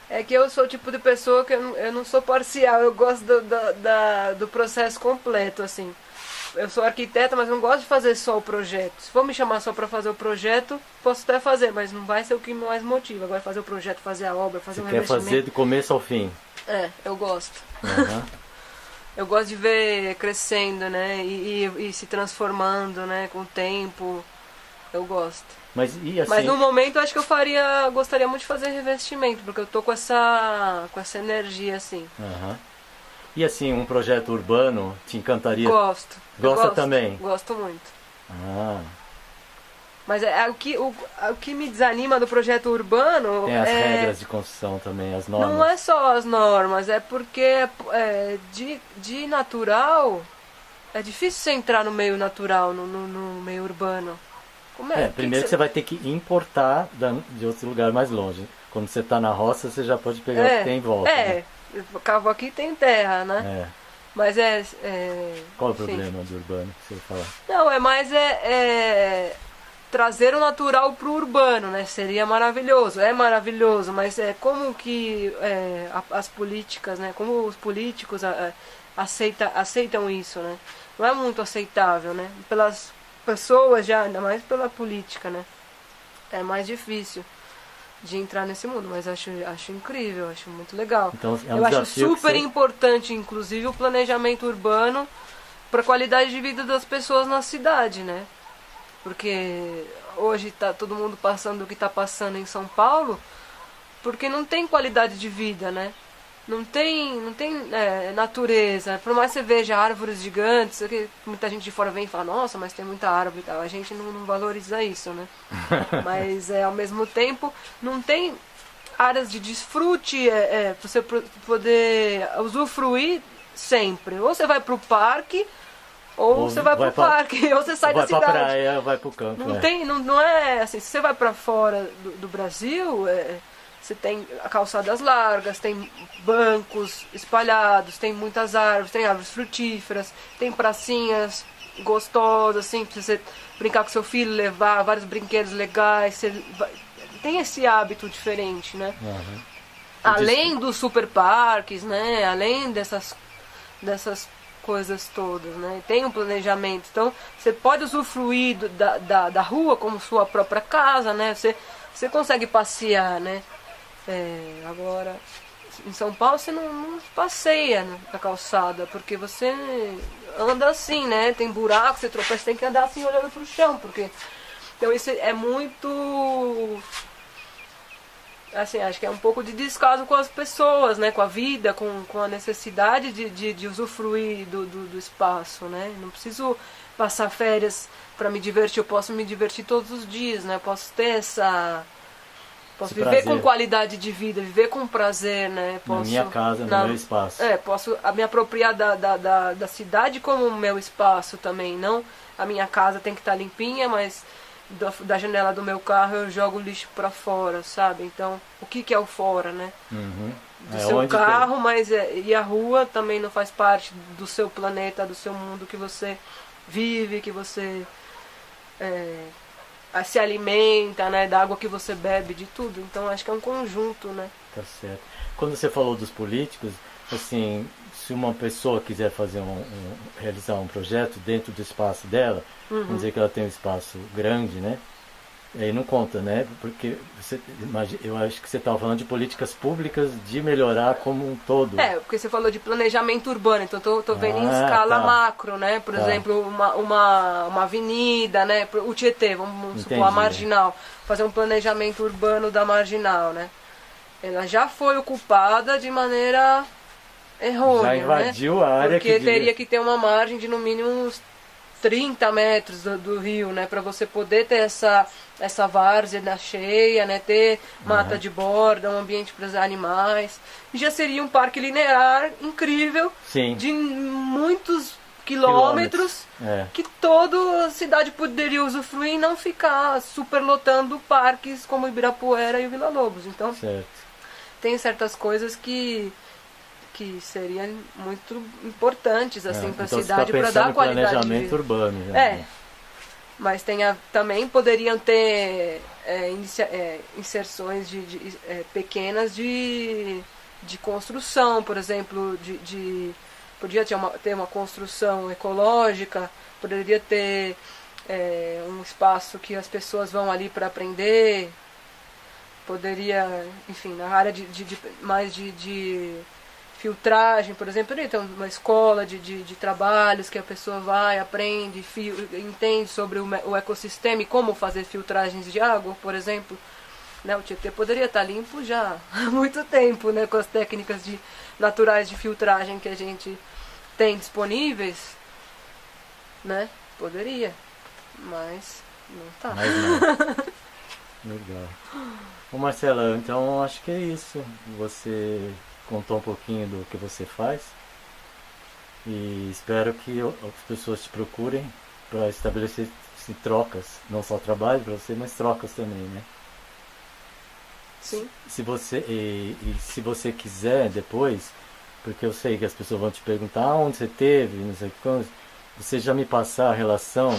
É que eu sou o tipo de pessoa que eu não sou parcial, eu gosto do processo completo, assim. Eu sou arquiteta, mas não gosto de fazer só o projeto. Se for me chamar só para fazer o projeto, posso até fazer, mas não vai ser o que mais motiva. Agora fazer o projeto, fazer a obra, fazer Você um quer revestimento. fazer do começo ao fim? É, eu gosto. Uhum. Eu gosto de ver crescendo, né? E se transformando, né? Com o tempo. Eu gosto. Mas e assim... Mas no momento eu acho que gostaria muito de fazer revestimento, porque eu tô com essa energia, assim. Uhum. E assim, um projeto urbano te encantaria? Gosto. Gosta também? Gosto muito. Ah. Mas o que me desanima do projeto urbano... Tem as regras de construção também, as normas. Não é só as normas, é porque de natural... É difícil você entrar no meio natural, no meio urbano. Como é? Primeiro que você vai ter que importar de outro lugar mais longe. Quando você está na roça, você já pode pegar o que tem em volta. Né? Cavo aqui tem terra, né? Mas Qual é o problema do urbano que você fala? Não, é mais trazer o natural pro urbano, né? Seria maravilhoso, é maravilhoso, mas como que as políticas, né? Como os políticos aceitam isso, né? Não é muito aceitável, né? Pelas pessoas já, ainda mais pela política, né? É mais difícil de entrar nesse mundo, mas acho incrível, acho muito legal. Então, eu acho super importante, inclusive, o planejamento urbano para a qualidade de vida das pessoas na cidade, né? Porque hoje está todo mundo passando o que está passando em São Paulo, porque não tem qualidade de vida, né? Não tem natureza. Por mais que você veja árvores gigantes, muita gente de fora vem e fala, nossa, mas tem muita árvore e tal. A gente não valoriza isso, né? Mas ao mesmo tempo não tem áreas de desfrute pra você poder usufruir sempre. Ou você vai pro parque, ou você vai pro parque, ou você sai da cidade. Vai pra praia, vai pro campo. Não é assim, se você vai pra fora do Brasil... Você tem calçadas largas, tem bancos espalhados, tem muitas árvores, tem árvores frutíferas, tem pracinhas gostosas, assim, pra você brincar com seu filho, levar vários brinquedos legais. Tem esse hábito diferente, né? Uhum. Além dos super parques, né? Além dessas coisas todas, né? Tem um planejamento. Então, você pode usufruir da rua como sua própria casa, né? Você consegue passear, né? Agora, em São Paulo você não passeia na calçada, porque você anda assim, né? Tem buraco, você tropeça, você tem que andar assim olhando pro chão, porque... Então isso é muito... Assim, acho que é um pouco de descaso com as pessoas, né? Com a vida, com a necessidade de usufruir do espaço, né? Não preciso passar férias para me divertir, eu posso me divertir todos os dias, né? Eu posso ter Posso viver com qualidade de vida, viver com prazer, né? Posso, na minha casa, no meu espaço. Posso me apropriar da cidade como o meu espaço também. Não a minha casa tem que estar limpinha, mas da janela do meu carro eu jogo o lixo para fora, sabe? Então, o que é o fora, né? Uhum. Do seu carro, mas e a rua também não faz parte do seu planeta, do seu mundo que você vive, que você... se alimenta, né, da água que você bebe, de tudo. Então acho que é um conjunto, né? Tá certo. Quando você falou dos políticos, assim, se uma pessoa quiser fazer realizar um projeto dentro do espaço dela, vamos dizer que ela tem um espaço grande, né? Aí não conta, né? Porque eu acho que você estava falando de políticas públicas de melhorar como um todo. Porque você falou de planejamento urbano, então tô vendo em escala macro, né? Por exemplo, uma avenida, né? O Tietê, vamos supor, a Marginal. Fazer um planejamento urbano da Marginal, né? Ela já foi ocupada de maneira errônea, já invadiu, né? A área porque teria que ter uma margem de no mínimo uns 30 metros do rio, né? Para você poder ter essa várzea cheia, né? Ter mata de borda, um ambiente para os animais. E já seria um parque linear incrível. Sim. De muitos quilômetros. Que toda a cidade poderia usufruir e não ficar superlotando parques como Ibirapuera e o Vila Lobos. Então, tem certas coisas que seriam muito importantes assim para a cidade, para dar qualidade planejamento de vida. urbano. Já, Mas também poderiam ter inserções pequenas de construção, por exemplo, podia ter uma construção ecológica, poderia ter um espaço que as pessoas vão ali para aprender, poderia, enfim, na área mais de filtragem, por exemplo, poderia ter uma escola de trabalhos que a pessoa vai, aprende, entende sobre o ecossistema e como fazer filtragens de água, por exemplo. Né, o Tietê poderia estar limpo já há muito tempo, né, com as técnicas naturais de filtragem que a gente tem disponíveis, né? Poderia, mas não tá. Mas não. Legal. Ô Marcela, então acho que é isso. Você contou um pouquinho do que você faz e espero que as pessoas te procurem para estabelecer trocas, não só trabalho para você, mas trocas também, né? Sim. Se você quiser depois, porque eu sei que as pessoas vão te perguntar onde você teve, não sei quando, você já me passar a relação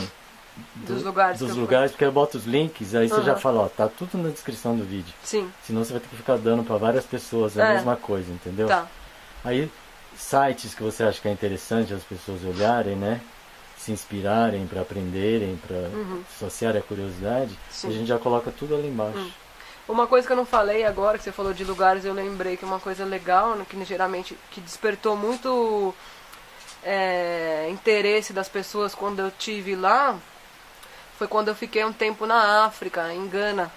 dos lugares, porque eu boto os links, aí você já fala, ó, tá tudo na descrição do vídeo. Sim. Senão você vai ter que ficar dando para várias pessoas a mesma coisa, entendeu? Tá. Aí, sites que você acha que é interessante as pessoas olharem, né? Se inspirarem para aprenderem, para saciarem a curiosidade, a gente já coloca tudo ali embaixo. Uma coisa que eu não falei agora, que você falou de lugares, eu lembrei que uma coisa legal, né, que geralmente que despertou muito interesse das pessoas quando eu tive lá, foi quando eu fiquei um tempo na África, em Gana.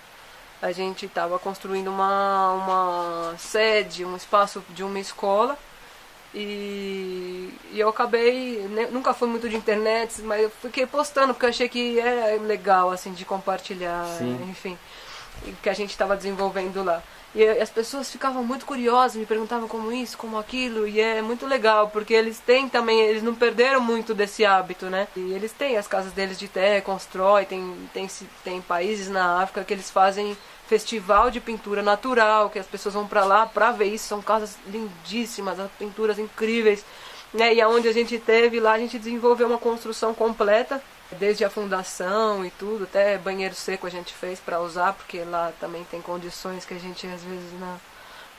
A gente estava construindo uma sede, um espaço de uma escola. E eu acabei, nunca fui muito de internet, mas eu fiquei postando porque eu achei que era legal assim de compartilhar, enfim, o que a gente estava desenvolvendo lá. E as pessoas ficavam muito curiosas, me perguntavam como isso, como aquilo, e é muito legal, porque eles têm também, eles não perderam muito desse hábito, né? E eles têm as casas deles de terra, constroem, tem países na África que eles fazem festival de pintura natural, que as pessoas vão para lá para ver isso, são casas lindíssimas, as pinturas incríveis, né? E aonde a gente teve lá, a gente desenvolveu uma construção completa, desde a fundação e tudo, até banheiro seco a gente fez para usar, porque lá também tem condições que a gente às vezes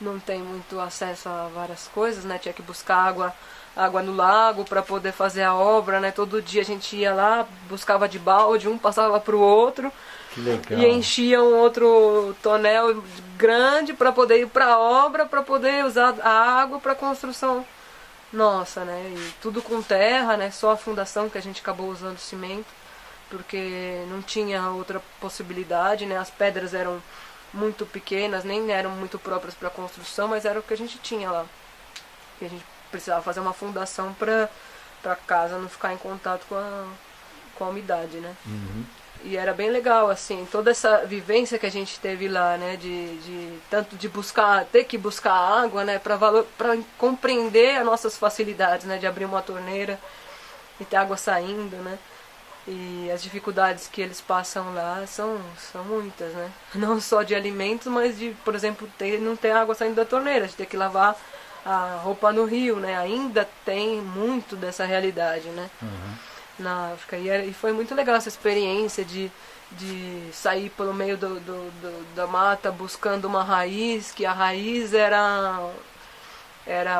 não tem muito acesso a várias coisas, né? Tinha que buscar água no lago para poder fazer a obra, né? Todo dia a gente ia lá, buscava de balde, um passava para o outro. Que legal. E enchia um outro tonel grande para poder ir para a obra, para poder usar a água para construção nossa, né? E tudo com terra, né? Só a fundação que a gente acabou usando cimento, porque não tinha outra possibilidade, né? As pedras eram muito pequenas, nem eram muito próprias para construção, mas era o que a gente tinha lá. E a gente precisava fazer uma fundação para a casa não ficar em contato com a umidade, né? E era bem legal, assim, toda essa vivência que a gente teve lá, né, tanto de ter que buscar água, né, para compreender as nossas facilidades, né, de abrir uma torneira e ter água saindo, né, e as dificuldades que eles passam lá são muitas, né, não só de alimentos, mas de, por exemplo, não ter água saindo da torneira, de ter que lavar a roupa no rio, né, ainda tem muito dessa realidade, né. Na África, e foi muito legal essa experiência de sair pelo meio da mata buscando uma raiz, que a raiz era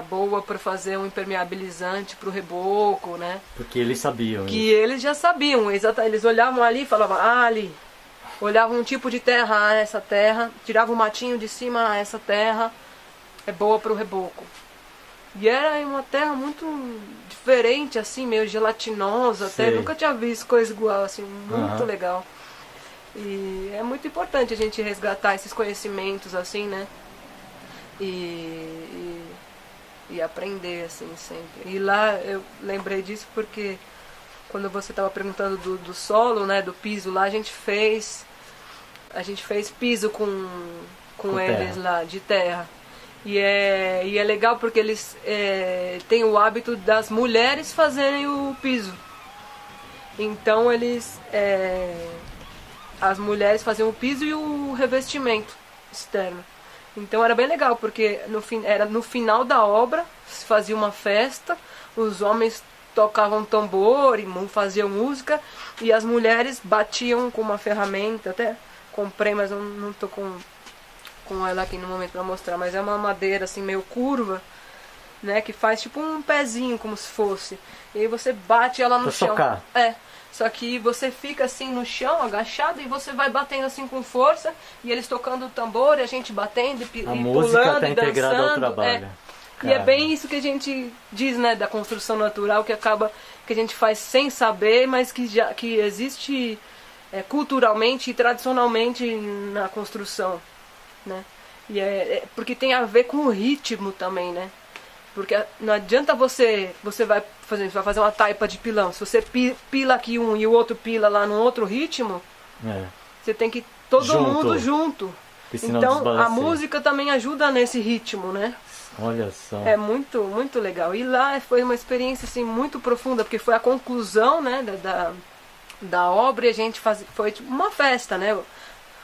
boa para fazer um impermeabilizante para o reboco, né? Porque eles sabiam. Que eles já sabiam, eles olhavam ali e falavam, ali, olhavam um tipo de terra, essa terra, tiravam o matinho de cima, essa terra é boa para o reboco. E era uma terra muito diferente, assim, meio gelatinosa, até nunca tinha visto coisa igual, assim, muito legal. E é muito importante a gente resgatar esses conhecimentos, assim, né? E aprender, assim, sempre. E lá eu lembrei disso porque quando você estava perguntando do solo, né, do piso, lá a gente fez piso com eles lá, de terra. E é legal porque eles têm o hábito das mulheres fazerem o piso. Então as mulheres faziam o piso e o revestimento externo. Então era bem legal porque era no final da obra, se fazia uma festa, os homens tocavam tambor e faziam música, e as mulheres batiam com uma ferramenta, até comprei, mas não tô com ela aqui no momento para mostrar, mas é uma madeira assim meio curva, né, que faz tipo um pezinho como se fosse, e aí você bate ela no chão. Socar. Só que você fica assim no chão, agachado, e você vai batendo assim com força, e eles tocando o tambor, e a gente batendo e pulando, a música tá e integrada ao dançando. trabalho. E é bem isso que a gente diz, né, da construção natural, que acaba, que a gente faz sem saber, mas que existe culturalmente e tradicionalmente na construção, né? E porque tem a ver com o ritmo também, né? Porque não adianta você vai fazer uma taipa de pilão. Se você pila aqui um e o outro pila lá num outro ritmo, você tem que todo mundo junto. Então a música também ajuda nesse ritmo, né? Olha só. É muito, muito legal. E lá foi uma experiência assim, muito profunda, porque foi a conclusão, né, da obra, e a gente foi tipo uma festa, né?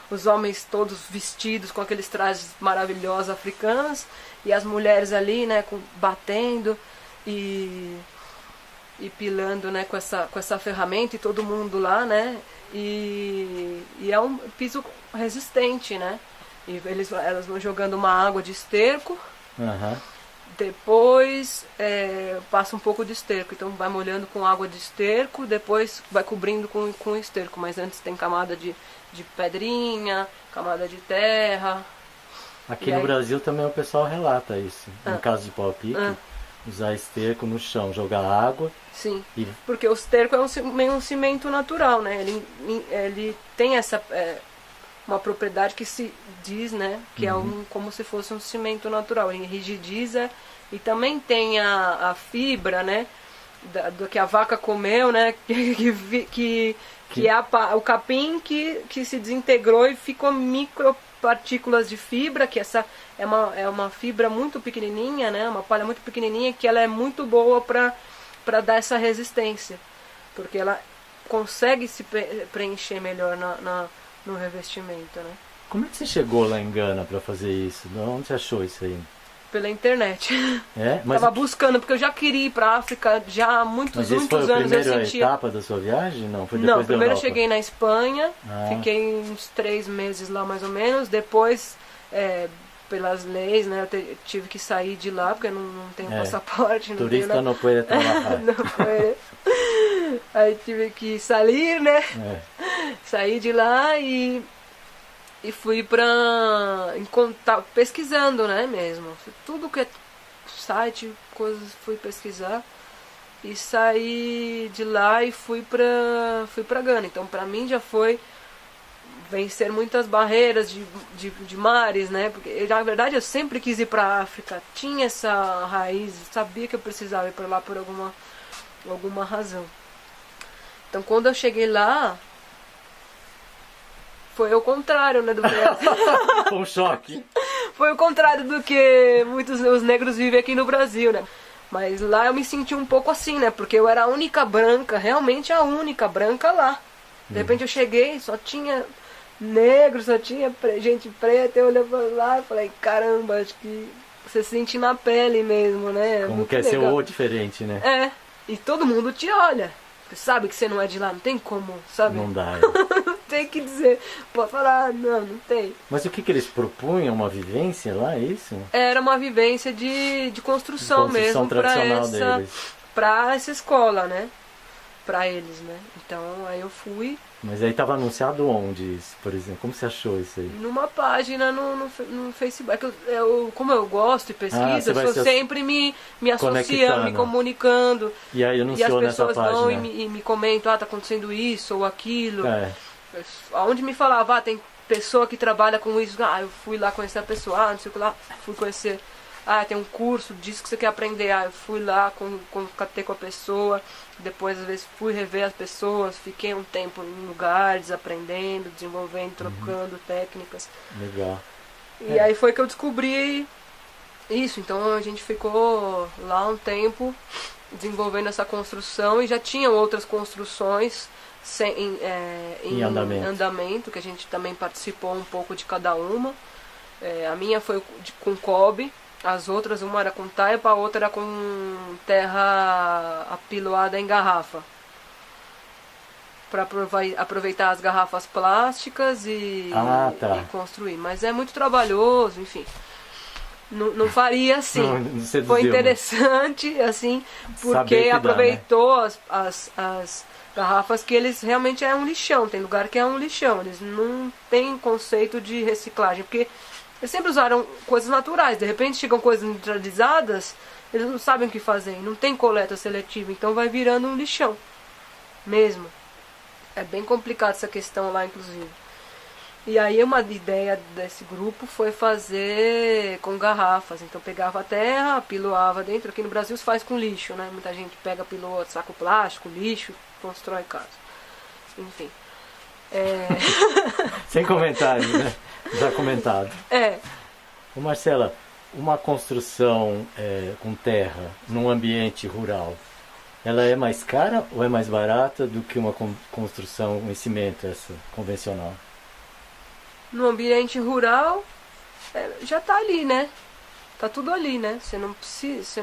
Os homens todos vestidos com aqueles trajes maravilhosos africanos, e as mulheres ali, né, batendo e pilando, né, com essa ferramenta, e todo mundo lá, né? E é um piso resistente, né? E elas vão jogando uma água de esterco. Depois passa um pouco de esterco, então vai molhando com água de esterco, depois vai cobrindo com esterco, mas antes tem camada de pedrinha, camada de terra. Aqui no Brasil também o pessoal relata isso, no caso de pau-a-pique, usar esterco no chão, jogar água. Sim, porque o esterco é meio um cimento natural, né? Ele tem essa uma propriedade que se diz, né, que é como se fosse um cimento natural, ele rigidiza, e também tem a fibra, né, do que a vaca comeu, né, que é o capim que se desintegrou e ficou micropartículas de fibra, que essa é uma fibra muito pequenininha, né, uma palha muito pequenininha, que ela é muito boa para dar essa resistência, porque ela consegue se preencher melhor no revestimento, né? Como é que você chegou lá em Gana para fazer isso? De onde você achou isso aí? Pela internet. Mas tava buscando, porque eu já queria ir para África já há muitos anos. Mas foi a primeira etapa da sua viagem? Não, foi depois Não, da primeiro eu Europa? cheguei na Espanha, fiquei uns 3 meses lá mais ou menos, depois pelas leis, né, eu tive que sair de lá, porque eu não tenho passaporte. Turista não pode trabalhar. Não pode. Aí tive que sair, né? Saí de lá e fui pesquisando, né, mesmo. Tudo que é site, coisas, fui pesquisar. E saí de lá e fui pra Gana. Então pra mim já foi vencer muitas barreiras de mares, né? Porque na verdade eu sempre quis ir pra África. Tinha essa raiz, sabia que eu precisava ir pra lá por alguma razão. Então quando eu cheguei lá, foi o contrário, né, do que... Foi um choque. Foi o contrário do que muitos os negros vivem aqui no Brasil, né? Mas lá eu me senti um pouco assim, né? Porque eu era a única branca, realmente a única branca lá. De repente eu cheguei, só tinha negro, só tinha gente preta. Eu olhei pra lá e falei, caramba, acho que você sente na pele mesmo, né? Como quer ser o diferente, né? E todo mundo te olha. Você sabe que você não é de lá, não tem como, sabe? Não dá. Tem que dizer, pode falar, não tem. Mas o que eles propunham? Uma vivência lá, é isso? Era uma vivência de construção mesmo para essa escola, né? Para eles, né? Então aí eu fui. Mas aí estava anunciado onde isso, por exemplo? Como você achou isso aí? Numa página no Facebook. Como eu gosto de pesquisa, eu estou sempre me associando, me comunicando. E aí anunciou nessa página. E as pessoas vão e me comentam, tá acontecendo isso ou aquilo. Onde me falava, tem pessoa que trabalha com isso, eu fui lá conhecer a pessoa, não sei o que lá, fui conhecer, tem um curso disso que você quer aprender, eu fui lá, contatei com a pessoa, depois às vezes fui rever as pessoas, fiquei um tempo em lugares, aprendendo, desenvolvendo, trocando técnicas. Legal. E aí foi que eu descobri isso, então a gente ficou lá um tempo desenvolvendo essa construção, e já tinham outras construções em andamento, que a gente também participou um pouco de cada uma. A minha foi com cobre, As outras, uma era com taipa, a outra era com terra apiloada em garrafa. Para aproveitar as garrafas plásticas e construir. Mas é muito trabalhoso, enfim. Não faria assim. Não foi interessante, assim, porque aproveitou, né? as garrafas que eles realmente é um lixão. Tem lugar que é um lixão. Eles não têm conceito de reciclagem, porque eles sempre usaram coisas naturais. De repente chegam coisas industrializadas, eles não sabem o que fazer. Não tem coleta seletiva, então vai virando um lixão mesmo. É bem complicado essa questão lá, inclusive. E aí uma ideia desse grupo foi fazer com garrafas. Então pegava a terra, apiloava dentro. Aqui no Brasil se faz com lixo, né? Muita gente pega, apiloa saco plástico, lixo, constrói casa. Enfim. Sem comentários, né? Já comentado. Ô Marcela, uma construção com terra num ambiente rural, ela é mais cara ou é mais barata do que uma construção em cimento, essa convencional? No ambiente rural, já tá ali, né? Tá tudo ali, né? Você não precisa, se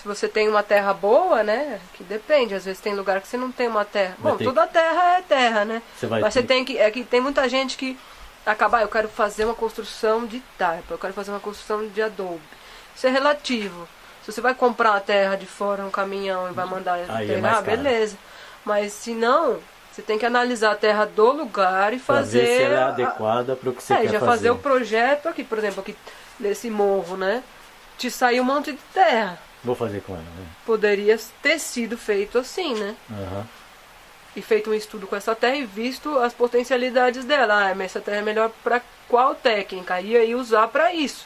você tem uma terra boa, né? Que depende, às vezes tem lugar que você não tem uma terra. Bom, toda terra é terra, né? Mas você tem que... que tem muita gente que acaba, eu quero fazer uma construção de taipa, eu quero fazer uma construção de adobe. Isso é relativo. Se você vai comprar a terra de fora, um caminhão, e vai mandar enterrar, beleza. Mas se não... Você tem que analisar a terra do lugar e fazer... Pra ver se ela é adequada para o que você quer fazer. Já fazer o projeto aqui, por exemplo, aqui nesse morro, né? Te saiu um monte de terra. Vou fazer com ela, né? Poderia ter sido feito assim, né? Uhum. E feito um estudo com essa terra e visto as potencialidades dela. Mas essa terra é melhor para qual técnica? E aí usar para isso.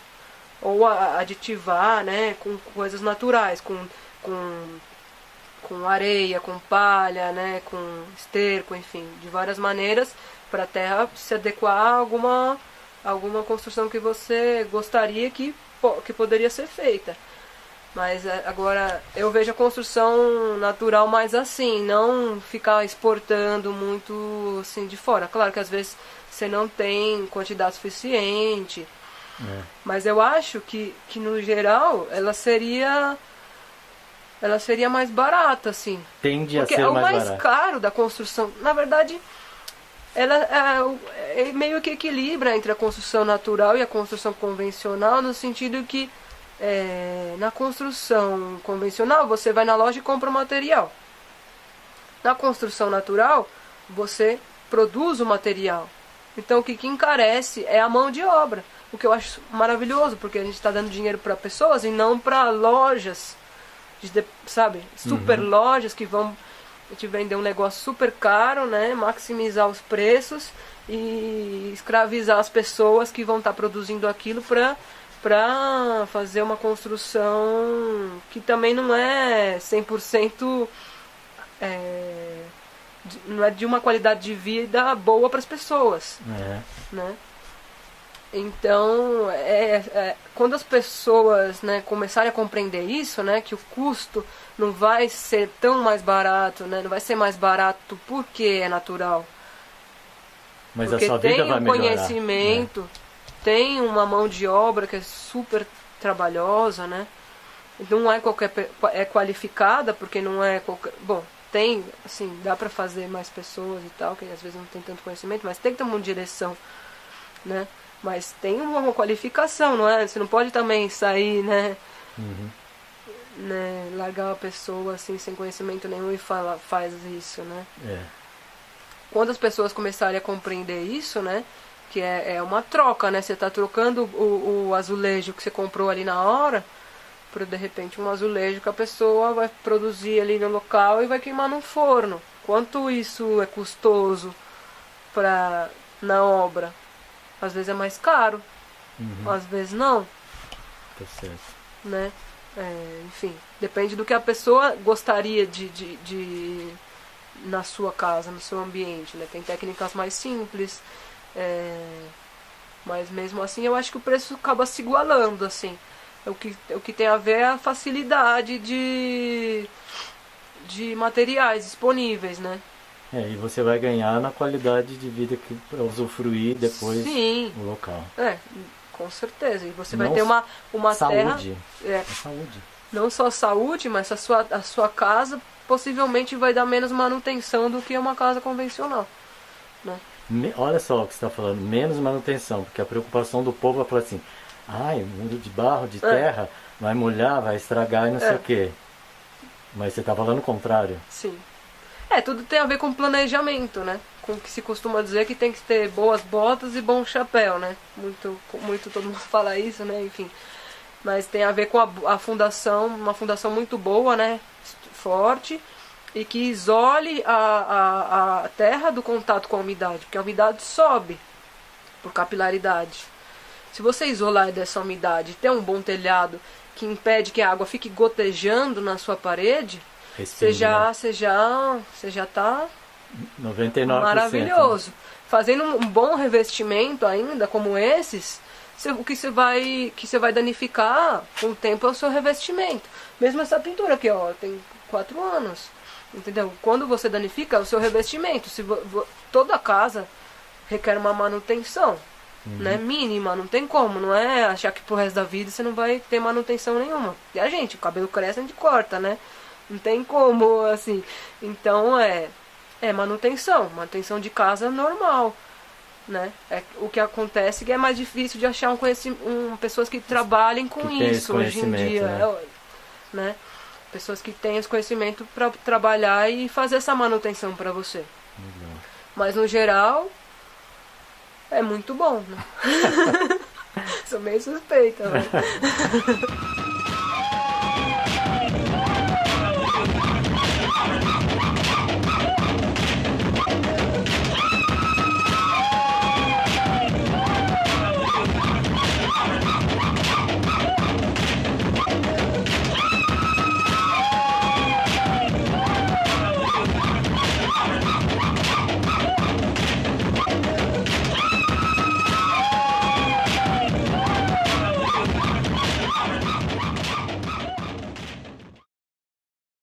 Ou aditivar, né? Com coisas naturais, com areia, com palha, né, com esterco, enfim, de várias maneiras para a terra se adequar a alguma construção que você gostaria que poderia ser feita. Mas agora eu vejo a construção natural mais assim, não ficar exportando muito assim de fora. Claro que às vezes você não tem quantidade suficiente, mas eu acho que no geral ela seria mais barata, assim. Tende a ser mais barata. Porque mais o mais caro da construção, na verdade, ela meio que equilibra entre a construção natural e a construção convencional, no sentido que na construção convencional você vai na loja e compra o material. Na construção natural, você produz o material. Então o que encarece é a mão de obra. O que eu acho maravilhoso, porque a gente está dando dinheiro para pessoas e não para lojas. Sabe, super lojas que vão te vender um negócio super caro, né, maximizar os preços e escravizar as pessoas que vão estar produzindo aquilo para fazer uma construção que também não é 100%, não é de uma qualidade de vida boa para as pessoas, né? Então, quando as pessoas, né, começarem a compreender isso, né, que o custo não vai ser tão mais barato, né, não vai ser mais barato porque é natural. Mas porque a sua vida vai melhorar. Tem um conhecimento, tem uma mão de obra que é super trabalhosa, né? Não é qualificada, porque não é qualquer... Bom, tem, assim, dá pra fazer mais pessoas e tal, que às vezes não tem tanto conhecimento, mas tem que ter uma direção, né? Mas tem uma qualificação, não é? Você não pode também sair, né? Né? Largar uma pessoa assim sem conhecimento nenhum e faz isso, né? Quando as pessoas começarem a compreender isso, né? Que é uma troca, né? Você está trocando o azulejo que você comprou ali na hora por, de repente, um azulejo que a pessoa vai produzir ali no local e vai queimar num forno. Quanto isso é custoso na obra? Às vezes é mais caro, às vezes não. Tá certo. Né? Enfim, depende do que a pessoa gostaria de na sua casa, no seu ambiente, né? Tem técnicas mais simples, mas mesmo assim eu acho que o preço acaba se igualando, assim. O que tem a ver é a facilidade de materiais disponíveis, né? E você vai ganhar na qualidade de vida que para usufruir depois o local. Com certeza. E você Não vai ter uma saúde. terra... É saúde. Não só saúde, mas a sua casa possivelmente vai dar menos manutenção do que uma casa convencional, né? Olha só o que você está falando, menos manutenção, porque a preocupação do povo é falar assim, ai, muro de barro, de terra, vai molhar, vai estragar e não sei o quê. Mas você está falando o contrário. Sim. Tudo tem a ver com planejamento, né? Com o que se costuma dizer que tem que ter boas botas e bom chapéu, né? Muito todo mundo fala isso, né? Enfim. Mas tem a ver com a fundação, uma fundação muito boa, né? Forte, e que isole a terra do contato com a umidade, porque a umidade sobe por capilaridade. Se você isolar dessa umidade e ter um bom telhado que impede que a água fique gotejando na sua parede, você já está 99%. maravilhoso. Fazendo um bom revestimento ainda, como esses, o que você vai danificar com o tempo é o seu revestimento. Mesmo essa pintura aqui, ó, tem 4 anos. Entendeu? Quando você danifica é o seu revestimento. Toda casa requer uma manutenção, né? Mínima, não tem como. Não é achar que pro resto da vida você não vai ter manutenção nenhuma. E o cabelo cresce, a gente corta, né? Não tem como, assim. Então é manutenção de casa normal, né? O que acontece é que é mais difícil de achar pessoas que trabalhem com isso hoje em dia, né? Pessoas que têm esse conhecimento para trabalhar e fazer essa manutenção para você. Mas no geral é muito bom, né? Sou meio suspeita, né?